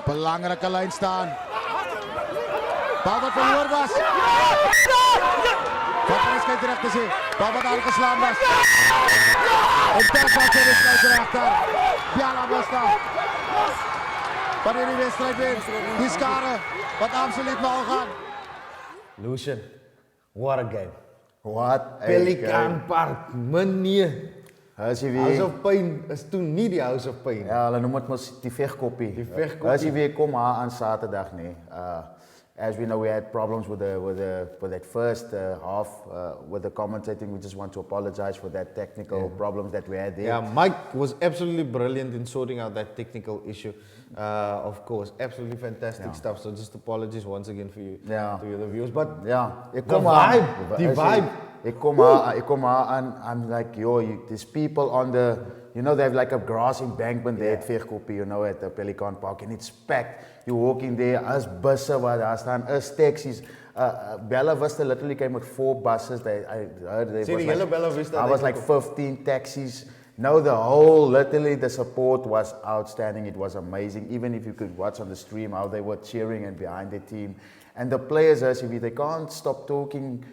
Belangrijke lijn staan. Bal wat verloren was. Wat is geen terecht te zien. Bal wat aangeslaan was. Op dat was er is gelijk achter. Bria was daar. Wanneer die wedstrijd wint. Die schade. Wat absoluut mal gaan. Lucian, what a game. What a Pelican Park, meneer. As jy House weer, of Pain is toen niet die House of Pain. ja, hulle noem dit mos die vegkoppie. Die vegkoppie. As jy weer kom aan Saterdag nee. As we know, we had problems with that first half with the commentating. We just want to apologize for that technical problems that we had there. Yeah, Mike was absolutely brilliant in sorting out that technical issue. Of course, absolutely fantastic stuff. So just apologies once again for you, Yeah. to you, the viewers. But Ja, ek the kom vibe, aan. die As jy- vibe. Ek kom aan, I'm like, yo, there's people on the, you know, they have like a grass embankment there at Vegkoppie, you know, at the Pelican Park, and it's packed. You walk in there, as busse waar daar staan, as taxis. Bella Vista literally came with 4 buses. I heard they See, was die hele Bella Vista, I was they like 15 taxis. No, literally the support was outstanding. It was amazing. Even if you could watch on the stream how they were cheering and behind the team. And the players, they can't stop talking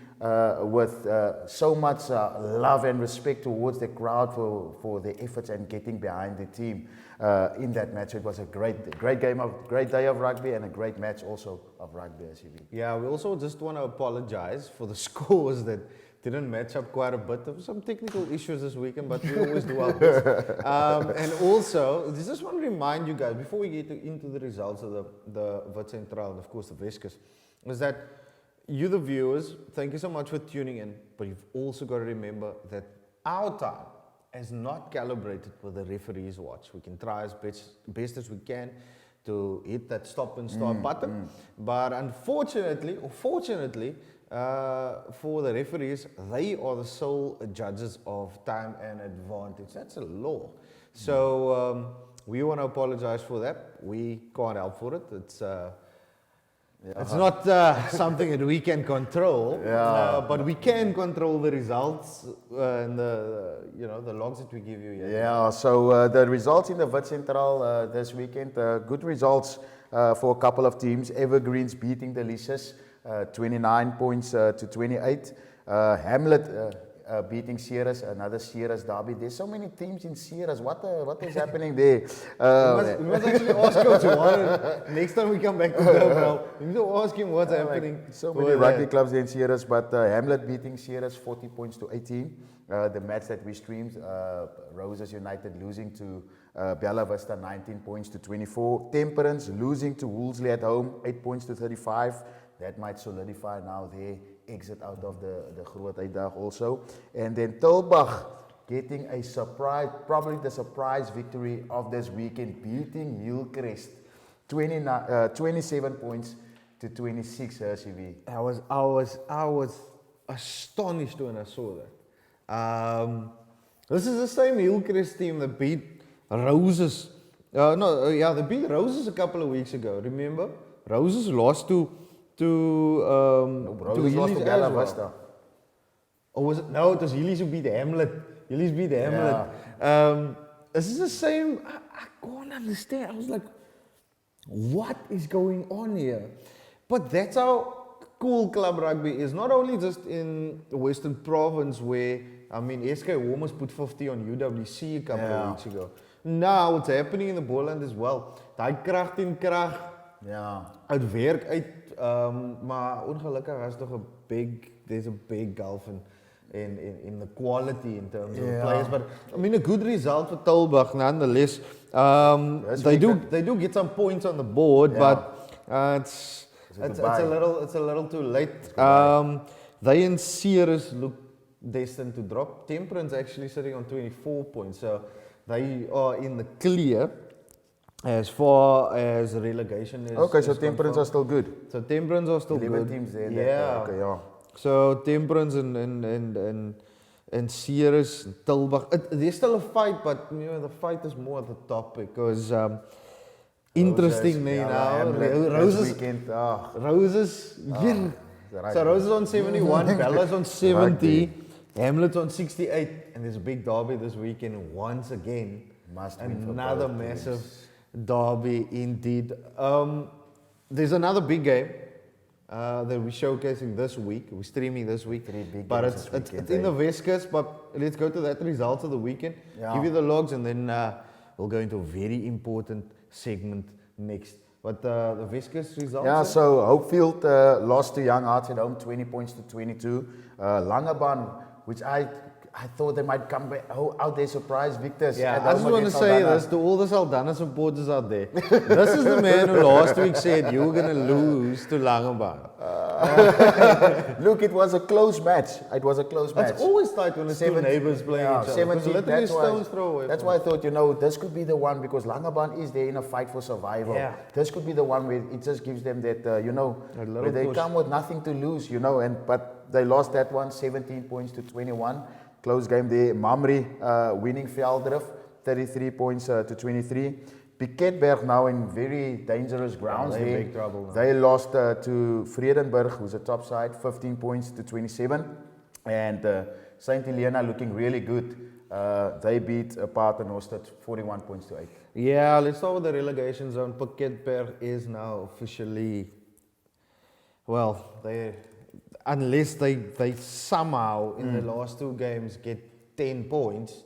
with so much love and respect towards the crowd for their efforts and getting behind the team in that match. It was a great day of rugby and a great match also of rugby. Yeah, we also just want to apologize for the scores that didn't match up quite a bit. There were some technical issues this weekend, but we always do our best. And also, I just want to remind you guys, before we get into the results of the Wit Centraal and of course the Weskus, is that you, the viewers, thank you so much for tuning in, but you've also got to remember that our time is not calibrated with the referee's watch. We can try as best as we can to hit that stop and start button, but unfortunately, or fortunately, for the referees, they are the sole judges of time and advantage. That's a law. So we want to apologize for that. We can't help for it. It's not something that we can control, but we can control the results and the logs that we give you. Yeah, so the results in the Wit Centraal this weekend, good results for a couple of teams. Evergreens beating the Lises, 29 points to 28. Hamlet beating Sierras, another Sierras derby. There's so many teams in Sierras. What is happening there? We must actually ask Coach Warren next time we come back to Durbell. We need to ask him what's happening. So many rugby clubs there in Sierras, but Hamlet beating Sierras 40 points to 18. The match that we streamed, Roses United losing to Bella Vista 19 points to 24. Temperance losing to Woolsley at home 8 points to 35. That might solidify now their exit out of the Groot Uitdag also. And then Tulbagh getting a surprise, probably the surprise victory of this weekend, beating Hillcrest 27 points to 26. RCV. I was astonished when I saw that. This is the same Hillcrest team that beat Roses. They beat Roses a couple of weeks ago. Remember, Roses lost to Roses lost to Bella Vista. Or was it? No, it was Hillies who beat Hamlet. Hillies beat Hamlet. This is the same. I can't understand. I was like, what is going on here? But that's how cool club rugby is. Not only just in the Western Province where, SK almost put 50 on UWC a couple of weeks ago. Now it's happening in the Boland as well. Daai krag teen krag. Ja. Het werk uit, maar ongelukkig is toch there's a big gulf in the quality in terms of players. But a good result for Tulbagh nonetheless. They do get some points on the board, but it's a little too late. They and Sierras look destined to drop. Temperance actually sitting on 24 points, so they are in the clear. As far as relegation is. Okay, so Temperance are still good. So Temperance are still 11 good. teams there. Yeah. Yeah. So Temperance and Sierras and Tulbagh. There's still a fight, but the fight is more at the top because interesting now. Roses. Weekend, Roses. So Roses on 71, Bella's on 70, Hamlet's on 68, and there's a big derby this weekend once again. Must win for Another both massive. teams. derby indeed. There's another big game that we're showcasing this week. We're streaming this week. Three big but games it's, this it's, weekend, it's in eh? the West Coast, but let's go to that results of the weekend. Yeah. Give you the logs, and then we'll go into a very important segment next. But the West Coast results? Yeah, eh? so Hopefield lost to Young Hearts at home, 20 points to 22. Langebaan, which I thought they might come back, out there surprise victors. Yeah, at I just home want to against say Saldanha. this to all the Saldanha supporters out there. This is the man who last week said you were going to lose to Langebaan. Look, it was a close match. It was a close match. It's always tight when the two neighbours playing each other. 17, Literally that's stones why, throw away. that's why I thought, this could be the one, because Langebaan is there in a fight for survival. Yeah. This could be the one where it just gives them that, where they push. come with nothing to lose, but they lost that one, 17 points to 21. Close game there. Mamre winning Veldrift, 33 points to 23. Piketberg now in very dangerous grounds they're in there. big trouble now. They lost to Vredenburg, who's a top side, 15 points to 27. And St. Helena looking really good. They beat Paternoster 41 points to 8. Yeah, let's start with the relegation zone. Piketberg is now officially, unless they somehow in the last two games get 10 points,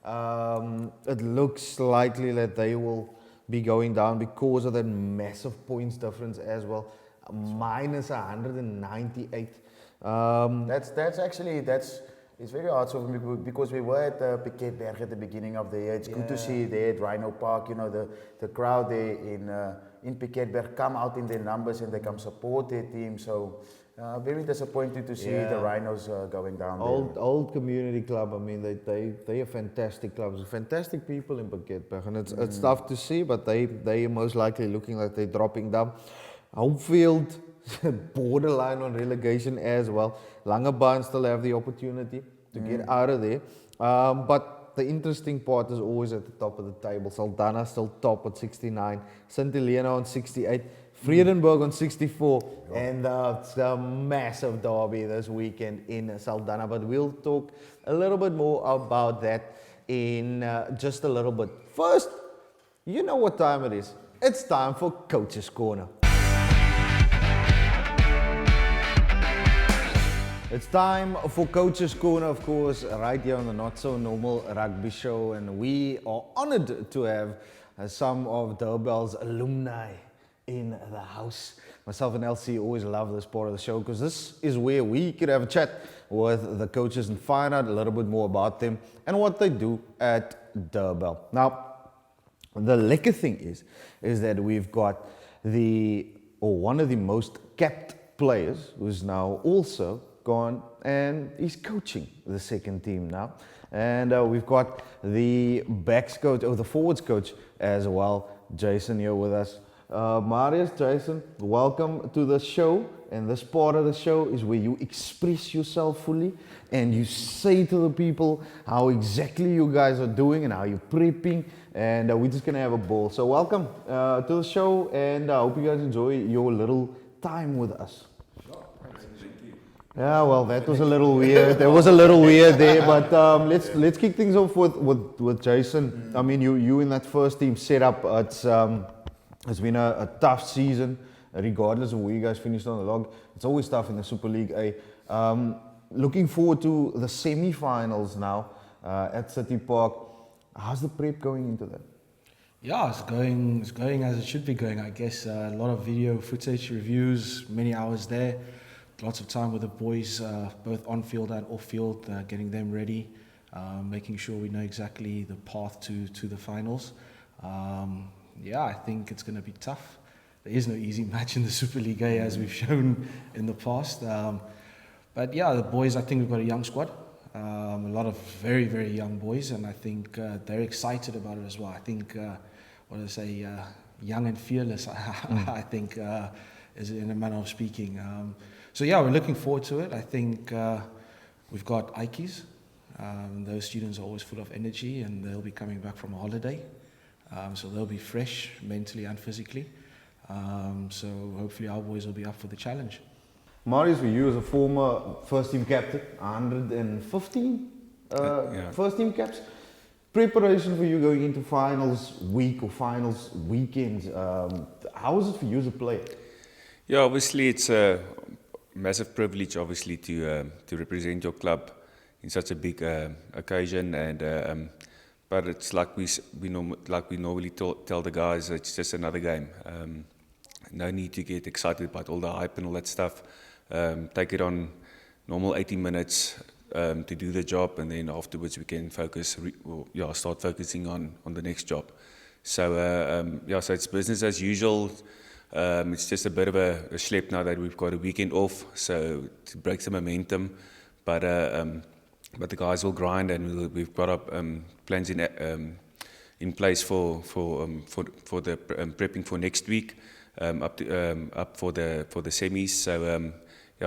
it looks likely that they will be going down because of that massive points difference as well. Minus 198. It's very hard for me because we were at Piketberg at the beginning of the year. It's good to see there at Rhino Park, the crowd there in Piketberg come out in their numbers and they come support their team. So very disappointing to see the Rhinos going down there. Old community club. I mean, they are fantastic clubs, fantastic people in Piketberg, and it's tough to see, but they are most likely looking like they're dropping down. Hopefield, borderline on relegation as well. Langebaan still have the opportunity to get out of there, but the interesting part is always at the top of the table. Saldanha still top at 69, St. Helena on 68. Vredenburg on 64, and it's a massive derby this weekend in Saldanha. But we'll talk a little bit more about that in just a little bit. First, you know what time it is. It's time for Coach's Corner. It's time for Coach's Corner, of course, right here on the Not So Normal Rugby Show, and we are honored to have some of Durbell's alumni in the house. Myself and LC always love this part of the show because this is where we could have a chat with the coaches and find out a little bit more about them and what they do at Durbell. Now, the lekker thing is that we've got one of the most capped players who's now also gone and he's coaching the second team now. And we've got the backs coach, or the forwards coach as well, Jason, here with us. Marius, Jason, welcome to the show. And this part of the show is where you express yourself fully and you say to the people how exactly you guys are doing and how you're prepping. And we're just going to have a ball. So welcome to the show, and I hope you guys enjoy your little time with us. Yeah, well, that was a little weird. That was a little weird there, but let's kick things off with Jason. I mean, you in that first team setup. It's been a tough season, regardless of where you guys finished on the log. It's always tough in the Super League A. Looking forward to the semi-finals now at City Park. How's the prep going into that? Yeah, it's going as it should be going, I guess. A lot of video footage, reviews, many hours there. Lots of time with the boys, both on field and off field, getting them ready, making sure we know exactly the path to the finals. I think it's going to be tough. There is no easy match in the Super League A, as we've shown in the past. But yeah, the boys, I think we've got a young squad. A lot of very, very young boys, and I think they're excited about it as well. I think, young and fearless, I think, is in a manner of speaking. We're looking forward to it. I think we've got Ikes. Those students are always full of energy, and they'll be coming back from a holiday. So they'll be fresh mentally and physically. So hopefully our boys will be up for the challenge. Marius, for you as a former first team captain, 115 first team caps. Preparation for you going into finals week or finals weekends, how is it for you as a player? Yeah, obviously it's a massive privilege, obviously, to represent your club in such a big occasion, and but it's like we normally tell the guys, it's just another game. No need to get excited about all the hype and all that stuff. Take it on normal 80 minutes to do the job, and then afterwards we can start focusing on the next job. So so it's business as usual. It's just a bit of a schlep now that we've got a weekend off, so to break some momentum. But the guys will grind, and we've got up plans in place for the prepping for next week, up for the semis. So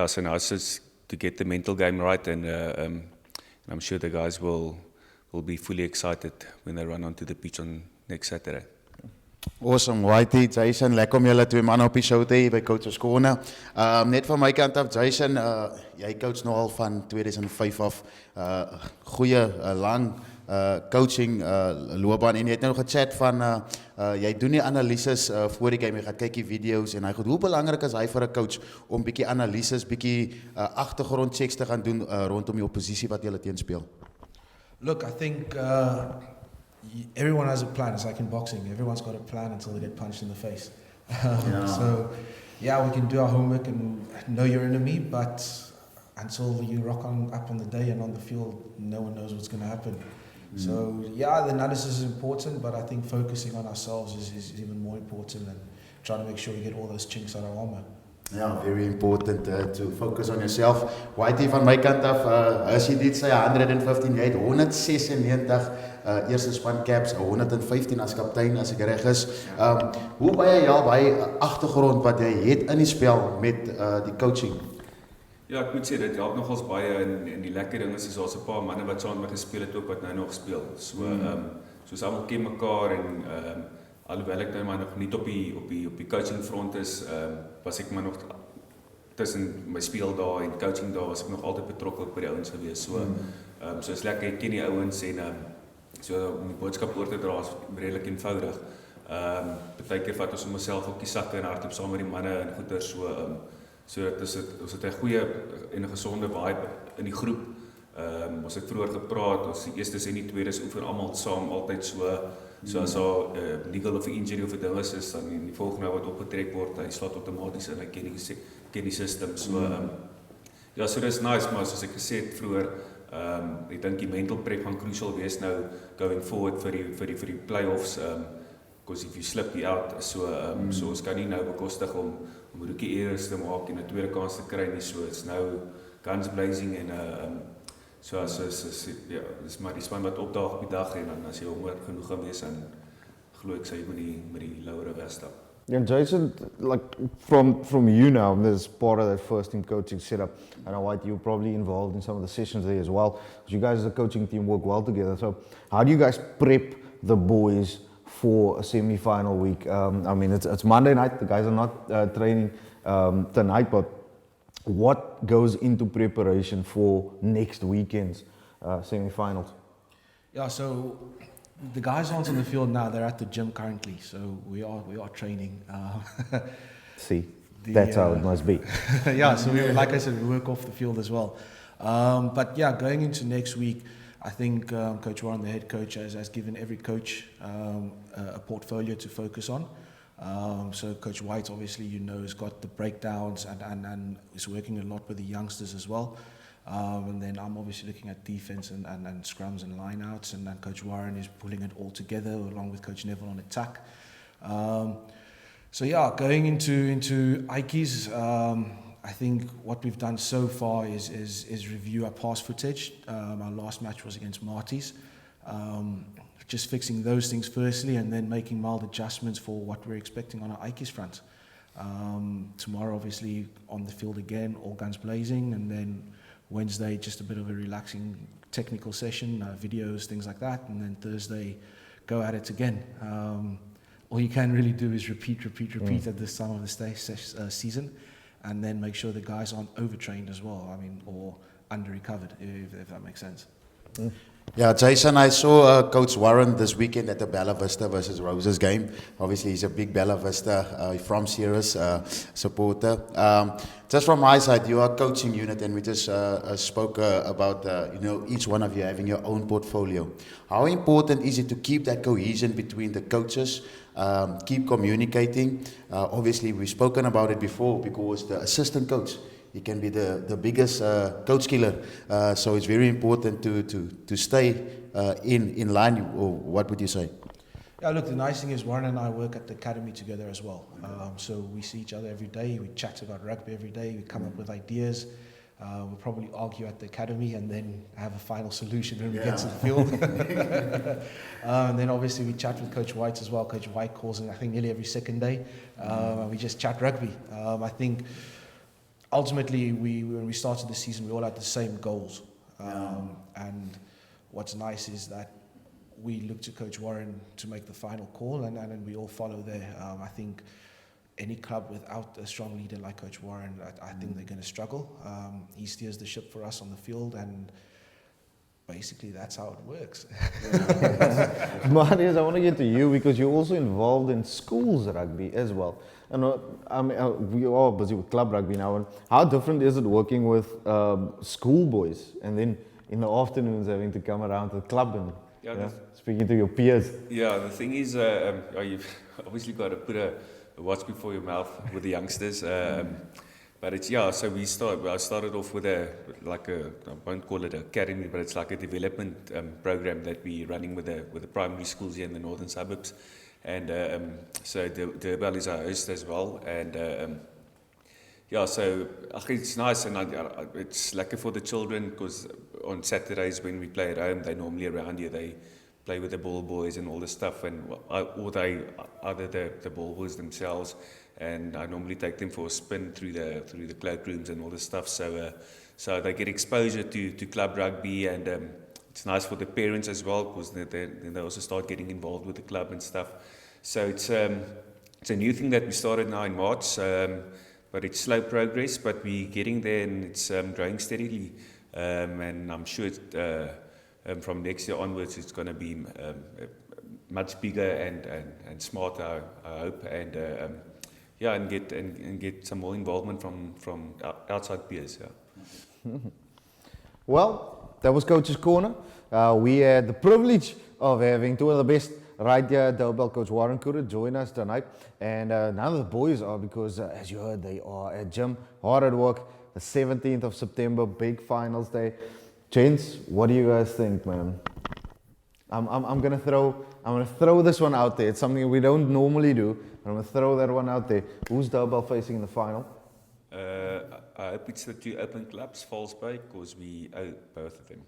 so now it's just to get the mental game right, and I'm sure the guys will be fully excited when they run onto the pitch on next Saturday. Awesome, Whitey, Jason, lekker om julle twee manne op die show te hê by Coach Skone. Net van my kant af, Jason, jy coach nou al van 2005 af, goeie, lang coaching loopbaan, en jy het nou gechat van, jy doen die analyses voor die game, jy gaan kyk die video's en hy goed. Hoe belangrik is hy vir 'n coach om bietjie analyses, bietjie agtergrondchecks te gaan doen rondom die oppositie wat jy teen speel? Look, I think everyone has a plan. It's like in boxing. Everyone's got a plan until they get punched in the face. So, yeah, we can do our homework and know your enemy, but until you rock up on the day and on the field, no one knows what's going to happen. So, yeah, the analysis is important, but I think focusing on ourselves is even more important, and trying to make sure we get all those chinks out of our armor. Yeah, very important to focus on yourself. Whitey, van my kant af, as jy dit sê, 115, jy het 196 eerste span caps, 115 as kaptein, as ek reg is. Hoe baie jy al baie agtergrond wat jy het in die spel met die coaching? Ja, ek moet sê, dit help nogals baie, en die lekker ding is daar's 'n paar manne wat saam met my gespeel het ook wat nou nog speel. So, soos almal ken mekaar, en alhoewel ek nou maar nog nie op die coaching front is, was ek maar nog tussen my speeldae en coaching dae was ek nog altyd betrokke by die ouens gewees. So is lekker, ek ken die ouens, en so om die boodskap oor te dra is redelik eenvoudig. Partykeer vat ons onsself op die sakke en hardloop saam met die manne en goeie, so ons het 'n goeie en 'n gesonde vibe in die groep. Ons het vroeër gepraat, ons die eerstes en die tweedes oefen almal saam altyd so as daar legal of injury of 'n ding is, dan die volgende wat opgetrek word, hy slaat outomaties in, hy ken die system. So dis nice, maar soos ek gesê het vroeër, ek dink die mental prep gaan crucial wees nou going forward vir die playoffs, because if you slip you out, so ons kan nie nou bekostig om rookie errors te maak en 'n tweede kans te kry nie, so it's nou guns blazing, en dis maar die span wat opdaag op die dag, en dan as jy honger genoeg gaan wees, dan glo ek sy met die louere wegstap. And Jason, like from you now, as part of that first team coaching setup, I know White, you're probably involved in some of the sessions there as well, because you guys as a coaching team work well together. So how do you guys prep the boys for a semi-final week? I mean, it's Monday night, the guys are not training tonight, but what goes into preparation for next weekend's semi-finals? Yeah, so the guys aren't on the field now, they're at the gym currently, so we are training. See, that's how it must be. Yeah, so like I said, we work off the field as well. But yeah, going into next week, I think Coach Warren, the head coach, has given every coach a portfolio to focus on. So Coach White, obviously, has got the breakdowns and is working a lot with the youngsters as well. And then I'm obviously looking at defense and scrums and lineouts, and then Coach Warren is pulling it all together along with Coach Neville on attack. So yeah, going into Ikes, I think what we've done so far is review our past footage. Our last match was against Marty's. Just fixing those things firstly, and then making mild adjustments for what we're expecting on our Ikes front. Tomorrow, obviously, on the field again, all guns blazing, and then Wednesday, just a bit of a relaxing technical session, videos, things like that, and then Thursday, go at it again. All you can really do is repeat at this time of the season, and then make sure the guys aren't overtrained as well, or under-recovered, if that makes sense. Yeah, Jason, I saw Coach Warren this weekend at the Bella Vista versus Roses game. Obviously, he's a big Bella Vista from Sirius supporter. Just from my side, you are a coaching unit, and we just spoke about each one of you having your own portfolio. How important is it to keep that cohesion between the coaches, keep communicating? Obviously, we've spoken about it before because the assistant coach, he can be the biggest coach killer. So it's very important to stay in line. Or what would you say? Yeah, look, the nice thing is Warren and I work at the academy together as well. So we see each other every day. We chat about rugby every day. We come up with ideas. We'll probably argue at the academy and then have a final solution when we get to the field. And then obviously we chat with Coach White as well. Coach White calls in, I think, nearly every second day. And we just chat rugby. I think ultimately, when we started the season, we all had the same goals. And what's nice is that we look to Coach Warren to make the final call, and we all follow there. I think any club without a strong leader like Coach Warren, I think they're going to struggle. He steers the ship for us on the field, and basically that's how it works. Marius, I want to get to you because you're also involved in schools rugby as well. And we are busy with club rugby now. And how different is it working with school boys and then in the afternoons having to come around to the club and speaking to your peers? Yeah, the thing is, you've obviously got to put a watch before your mouth with the youngsters. But it's, so I started off with I won't call it an academy, but it's like a development program that we're running with the primary schools here in the northern suburbs. And so Durbell is our host as well. And so it's nice, and it's lucky for the children because on Saturdays when we play at home, they're normally around here. They play with the ball boys and all this stuff, or they either the ball boys themselves. And I normally take them for a spin through the cloakrooms and all this stuff. So they get exposure to club rugby, and it's nice for the parents as well because they also start getting involved with the club and stuff. So it's a new thing that we started now in March, but it's slow progress. But we're getting there, and it's growing steadily. And I'm sure from next year onwards, it's going to be much bigger and smarter, I hope. And and get some more involvement from outside peers. Yeah. Well, that was Coach's Corner. We had the privilege of having two of the best right here at Durbell, Coach Warren Kuru, join us tonight. And none of the boys are because, as you heard, they are at gym, hard at work. The 17th of September, big finals day. Gents, what do you guys think, man? I'm gonna throw this one out there. It's something we don't normally do. I'm gonna throw that one out there. Who's Durbell facing in the final? I hope it's the two open clubs, Falls Bay, because we owe both of them.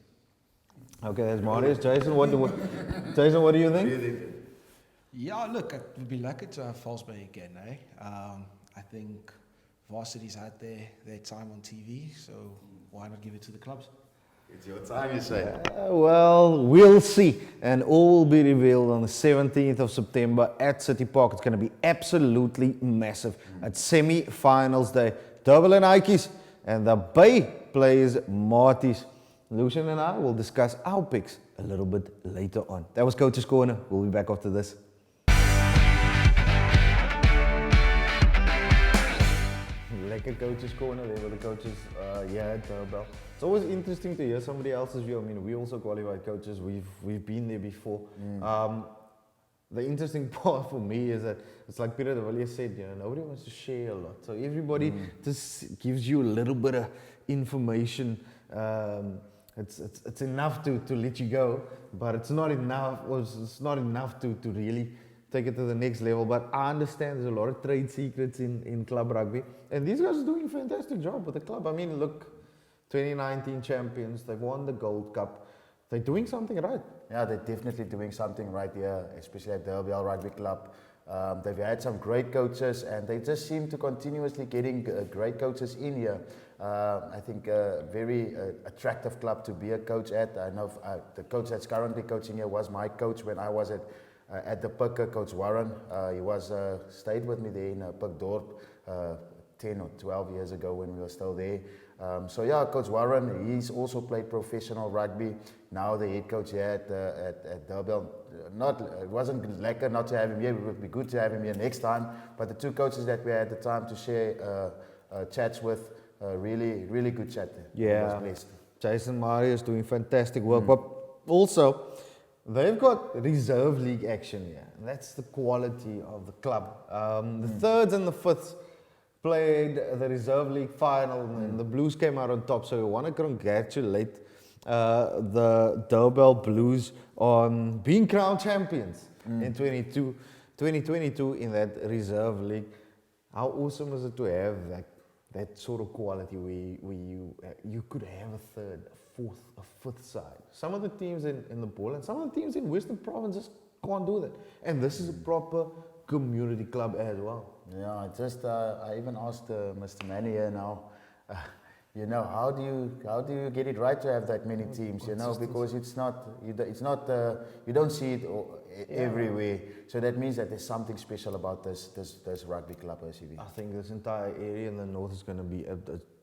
Okay, that's Marius. Jason, what do you think? Yeah, look, it would be lucky to have Falls Bay again, eh? I think Varsity's had their time on TV, so why not give it to the clubs? It's your time, you say. Well, we'll see. And all will be revealed on the 17th of September at City Park. It's going to be absolutely massive. At semi-finals day. Durbell and Ikeys. And the Bay plays Marties. Lucian and I will discuss our picks a little bit later on. That was Coach's Corner. We'll be back after this. Lekker Coach's Corner. They were the coaches at Durbell. It's always interesting to hear somebody else's view. I mean, we also qualified coaches. We've been there before. The interesting part for me is that it's like Peter de Villiers said, nobody wants to share a lot. So everybody just gives you a little bit of information. It's enough to let you go, but it's not enough. It's not enough to really take it to the next level. But I understand there's a lot of trade secrets in club rugby, and these guys are doing a fantastic job with the club. I mean, look. 2019 champions, they've won the Gold Cup. They're doing something right. Yeah, they're definitely doing something right here, especially at Durbell Rugby Club. They've had some great coaches, and they just seem to continuously getting great coaches in here. I think a very attractive club to be a coach at. I know the coach that's currently coaching here was my coach when I was at the Pucker, Coach Warren. He was stayed with me there in Puckdorp 10 or 12 years ago when we were still there. So yeah, Coach Warren, he's also played professional rugby. Now the head coach here at Durbell. It wasn't lekker not to have him here. It would be good to have him here next time. But the two coaches that we had the time to share chats with, really good chat. Yeah, I was blessed. Jason Mario is doing fantastic work. But also, they've got reserve league action here. And that's the quality of the club. The thirds and the fifths played the reserve league final, and the Blues came out on top. So we want to congratulate the Durbell Blues on being crowned champions in 2022 in that reserve league. How awesome is it to have that sort of quality where you could have a third, a fourth, a fifth side. Some of the teams in the ball and some of the teams in Western provinces can't do that. And this is a proper community club as well. Yeah, I even asked Mr. Manny here now, how do you get it right to have that many teams? Because you don't see it everywhere. So that means that there's something special about this rugby club, SCV. I think this entire area in the north is going to be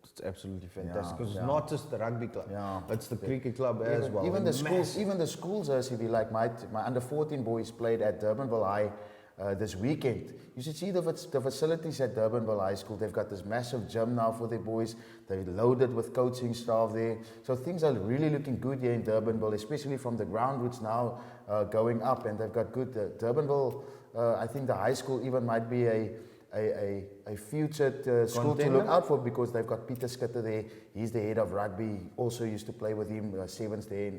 it's absolutely fantastic because it's not just the rugby club, it's the cricket club as well. Even the schools, SCV, like my under 14 boys played at Durbanville High this weekend. You should see the facilities at Durbanville High School. They've got this massive gym now for their boys. They're loaded with coaching staff there. So things are really looking good here in Durbanville, especially from the ground roots now going up. And they've got good Durbanville. I think the high school even might be a future school to look out for because they've got Peter Skitter there. He's the head of rugby. Also used to play with him sevens there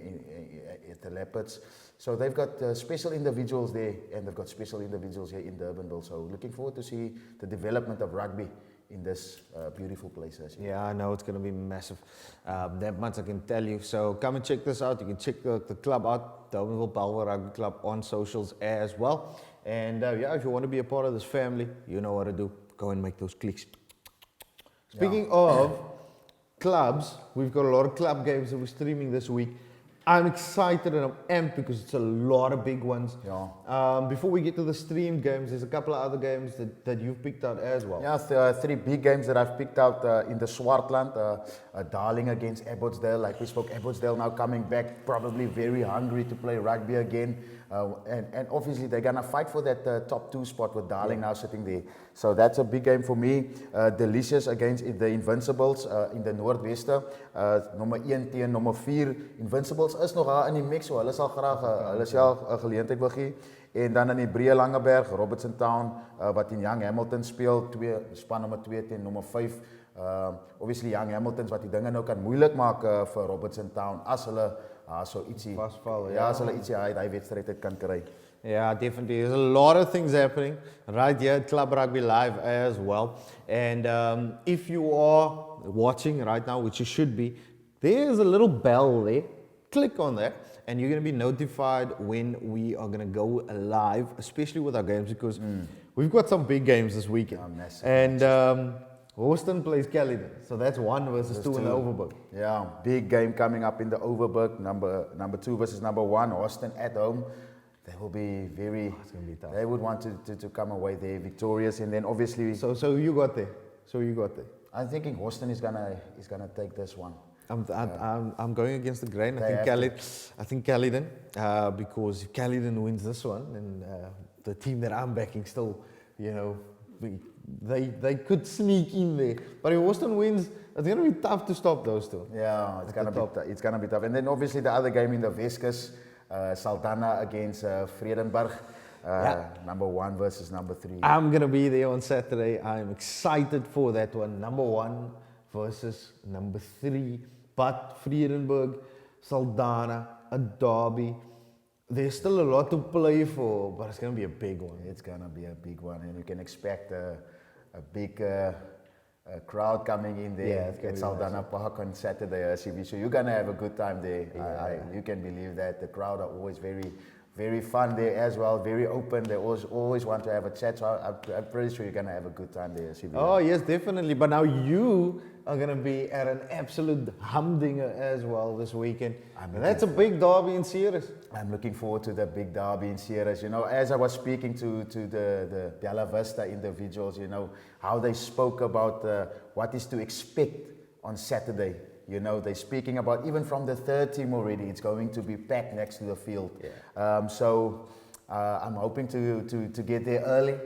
at the Leopards. So they've got special individuals there, and they've got special individuals here in Durbanville. So looking forward to see the development of rugby in this beautiful place. Yeah, I know it's going to be massive. That much I can tell you. So come and check this out. You can check the club out, Durbanville Balwa Rugby Club, on socials as well. And if you want to be a part of this family, you know what to do. Go and make those clicks. Speaking of clubs, we've got a lot of club games that we're streaming this week. I'm excited and I'm amped because it's a lot of big ones. Before we get to the streamed games, there's a couple of other games that you've picked out as well. Yeah, three big games that I've picked out in the Swartland. Darling against Abbotsdale. Like we spoke, Abbotsdale now coming back, probably very hungry to play rugby again. And obviously they're going to fight for that top 2 spot with Darling now sitting there. So that's a big game for me. Delicious against the Invincibles in the Northwest. Nummer 1 teen nummer 4. Invincibles is nog in die mix. So hulle sal graag hulle self 'n geleentheid wil gee. En dan in die Bria Langeberg, Robertson Town wat in Young Hamilton speel, span nummer 2 teen nummer 5. Obviously Young Hamiltons wat die dinge nou kan moeilik maak vir Robertson Town as hulle so ietsie vasval. As hulle ietsie hy wedstryd het kan kry. Yeah, definitely. There's a lot of things happening right here at Club Rugby Live as well. And if you are watching right now, which you should be, there's a little bell there. Click on that and you're going to be notified when we are going to go live, especially with our games because we've got some big games this weekend. And Houston plays Caledon, so that's 1 versus 2 in the Overberg. Yeah, big game coming up in the Overberg, number 2 versus number 1, Houston at home. They will be it's going to be tough. They would want to come away there victorious, and then obviously. So you got there. I'm thinking Houston is gonna take this one. I'm going against the grain. I think Caledon, because if Caledon wins this one, then the team that I'm backing still, they could sneak in there. But if Houston wins, it's going to be tough to stop those two. Yeah, it's going to be tough. And then obviously the other game in the Weskus, Saldanha against Vredenburg. Number 1 versus number 3. I'm going to be there on Saturday. I'm excited for that one. Number 1 versus number 3. But Vredenburg, Saldanha, a derby. There's still a lot to play for, but it's going to be a big one. It's going to be a big one, and you can expect a big crowd coming in there at Saldanha Park on Saturday, SCV. So you're going to have a good time there. You can believe that. The crowd are always very, very fun there as well, very open. They always want to have a chat. So I'm pretty sure you're going to have a good time there, SCV. Oh, yes, definitely. But now you are going to be at an absolute humdinger as well this weekend. And that's a big derby in Ceres. I'm looking forward to the big derby in Ceres. As I was speaking to the Bella Vista individuals, how they spoke about what is to expect on Saturday. You know, they're speaking about even from the third team already, it's going to be packed next to the field. So I'm hoping to get there early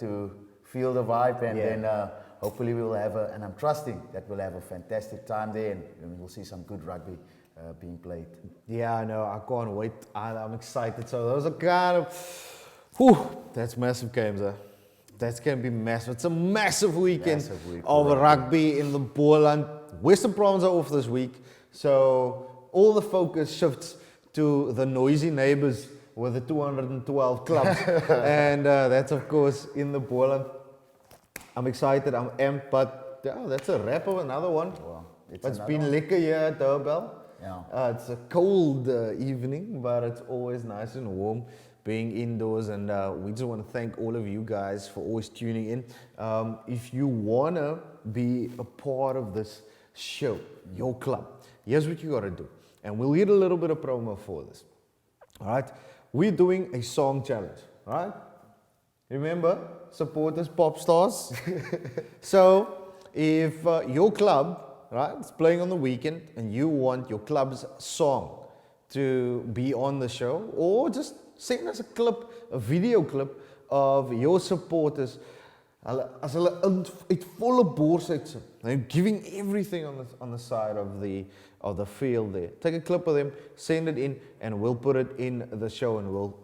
to feel the vibe, and then hopefully we'll have and I'm trusting that we'll have a fantastic time there, and we'll see some good rugby being played. Yeah, I know. I can't wait. I'm excited. So those are kind of, that's massive games, That's going to be massive. It's a massive weekend of rugby in the Boland. Western Province are off this week, so all the focus shifts to the noisy neighbours with the 212 clubs, and that's of course in the Boland. I'm excited. I'm amped, but that's a wrap of another one. Wow, it's been lekker here at Durbell. It's a cold evening, but it's always nice and warm being indoors, and we just want to thank all of you guys for always tuning in. If you want to be a part of this show, your club, here's what you got to do, and we'll get a little bit of promo for this. All right, we're doing a song challenge, all right? Remember, support us pop stars. So if your club, right, is playing on the weekend and you want your club's song to be on the show, or just send us a video clip of your supporters as hulle uit volle bors uitsit. They're giving everything on the side of the field there. Take a clip of them, send it in, and we'll put it in the show, and we'll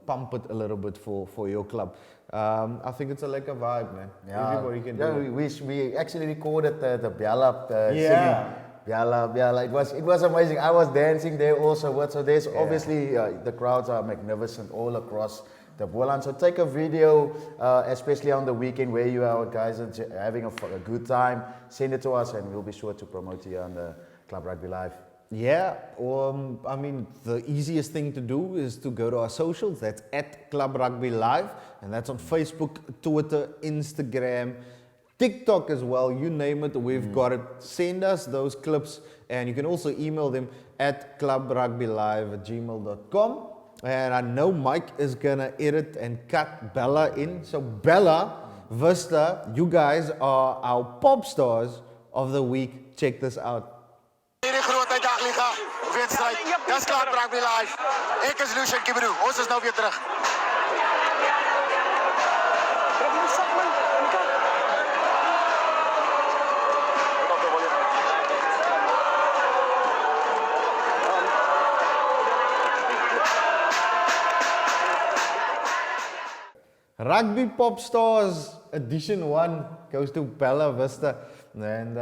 pump it a little bit for your club. I think it's a lekker vibe, man. Everybody can do it. We actually recorded the Biala singing. Biala. It was amazing. I was dancing there also. So there's obviously the crowds are magnificent all across the Boland. So take a video, especially on the weekend where you are guys are having a good time. Send it to us, and we'll be sure to promote you on the Club Rugby Live. Yeah, I mean, the easiest thing to do is to go to our socials. That's at Club Rugby Live, and that's on Facebook, Twitter, Instagram, TikTok as well. You name it, we've got it. Send us those clips, and you can also email them at clubrugbylive@gmail.com. And I know Mike is gonna edit and cut Bella in. So Bella, Vista, you guys are our pop stars of the week. Check this out. Wedstrijd, dis Club Rugby Live. Ek is Lucian Kibru. Ons is nou weer terug. Rugby Pop Stars Edition 1 goes to Bella Vista, and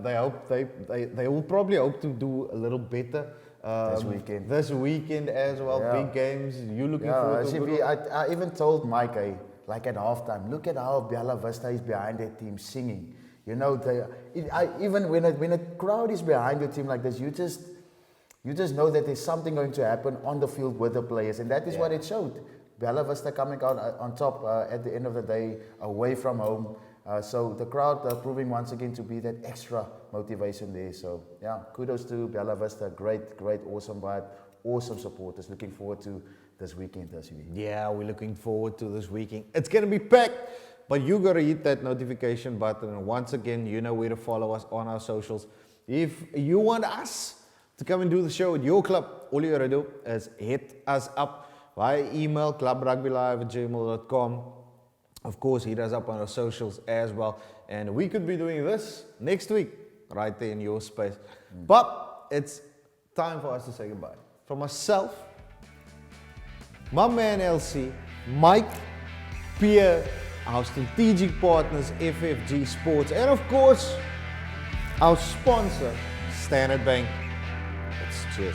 they will probably hope to do a little better this weekend as well. Big games. You looking forward to it? I even told Mike, like at halftime, look at how Bella Vista is behind their team singing. You know, even when a crowd is behind your team like this, you just know that there's something going to happen on the field with the players, and that is what it showed. Bella Vista coming out on top at the end of the day, away from home. So the crowd proving once again to be that extra motivation there. So yeah, kudos to Bella Vista. Great, awesome vibe, awesome supporters. Looking forward to this weekend. Yeah, we're looking forward to this weekend. It's going to be packed, but you got to hit that notification button. And once again, you know where to follow us on our socials. If you want us to come and do the show at your club, all you got to do is hit us up via email, clubrugbylive@gmail.com. Of course, hit us up on our socials as well. And we could be doing this next week, right there in your space. But it's time for us to say goodbye. From myself, my man LC, Mike, Pierre, our strategic partners, FFG Sports, and of course, our sponsor, Standard Bank. Cheers.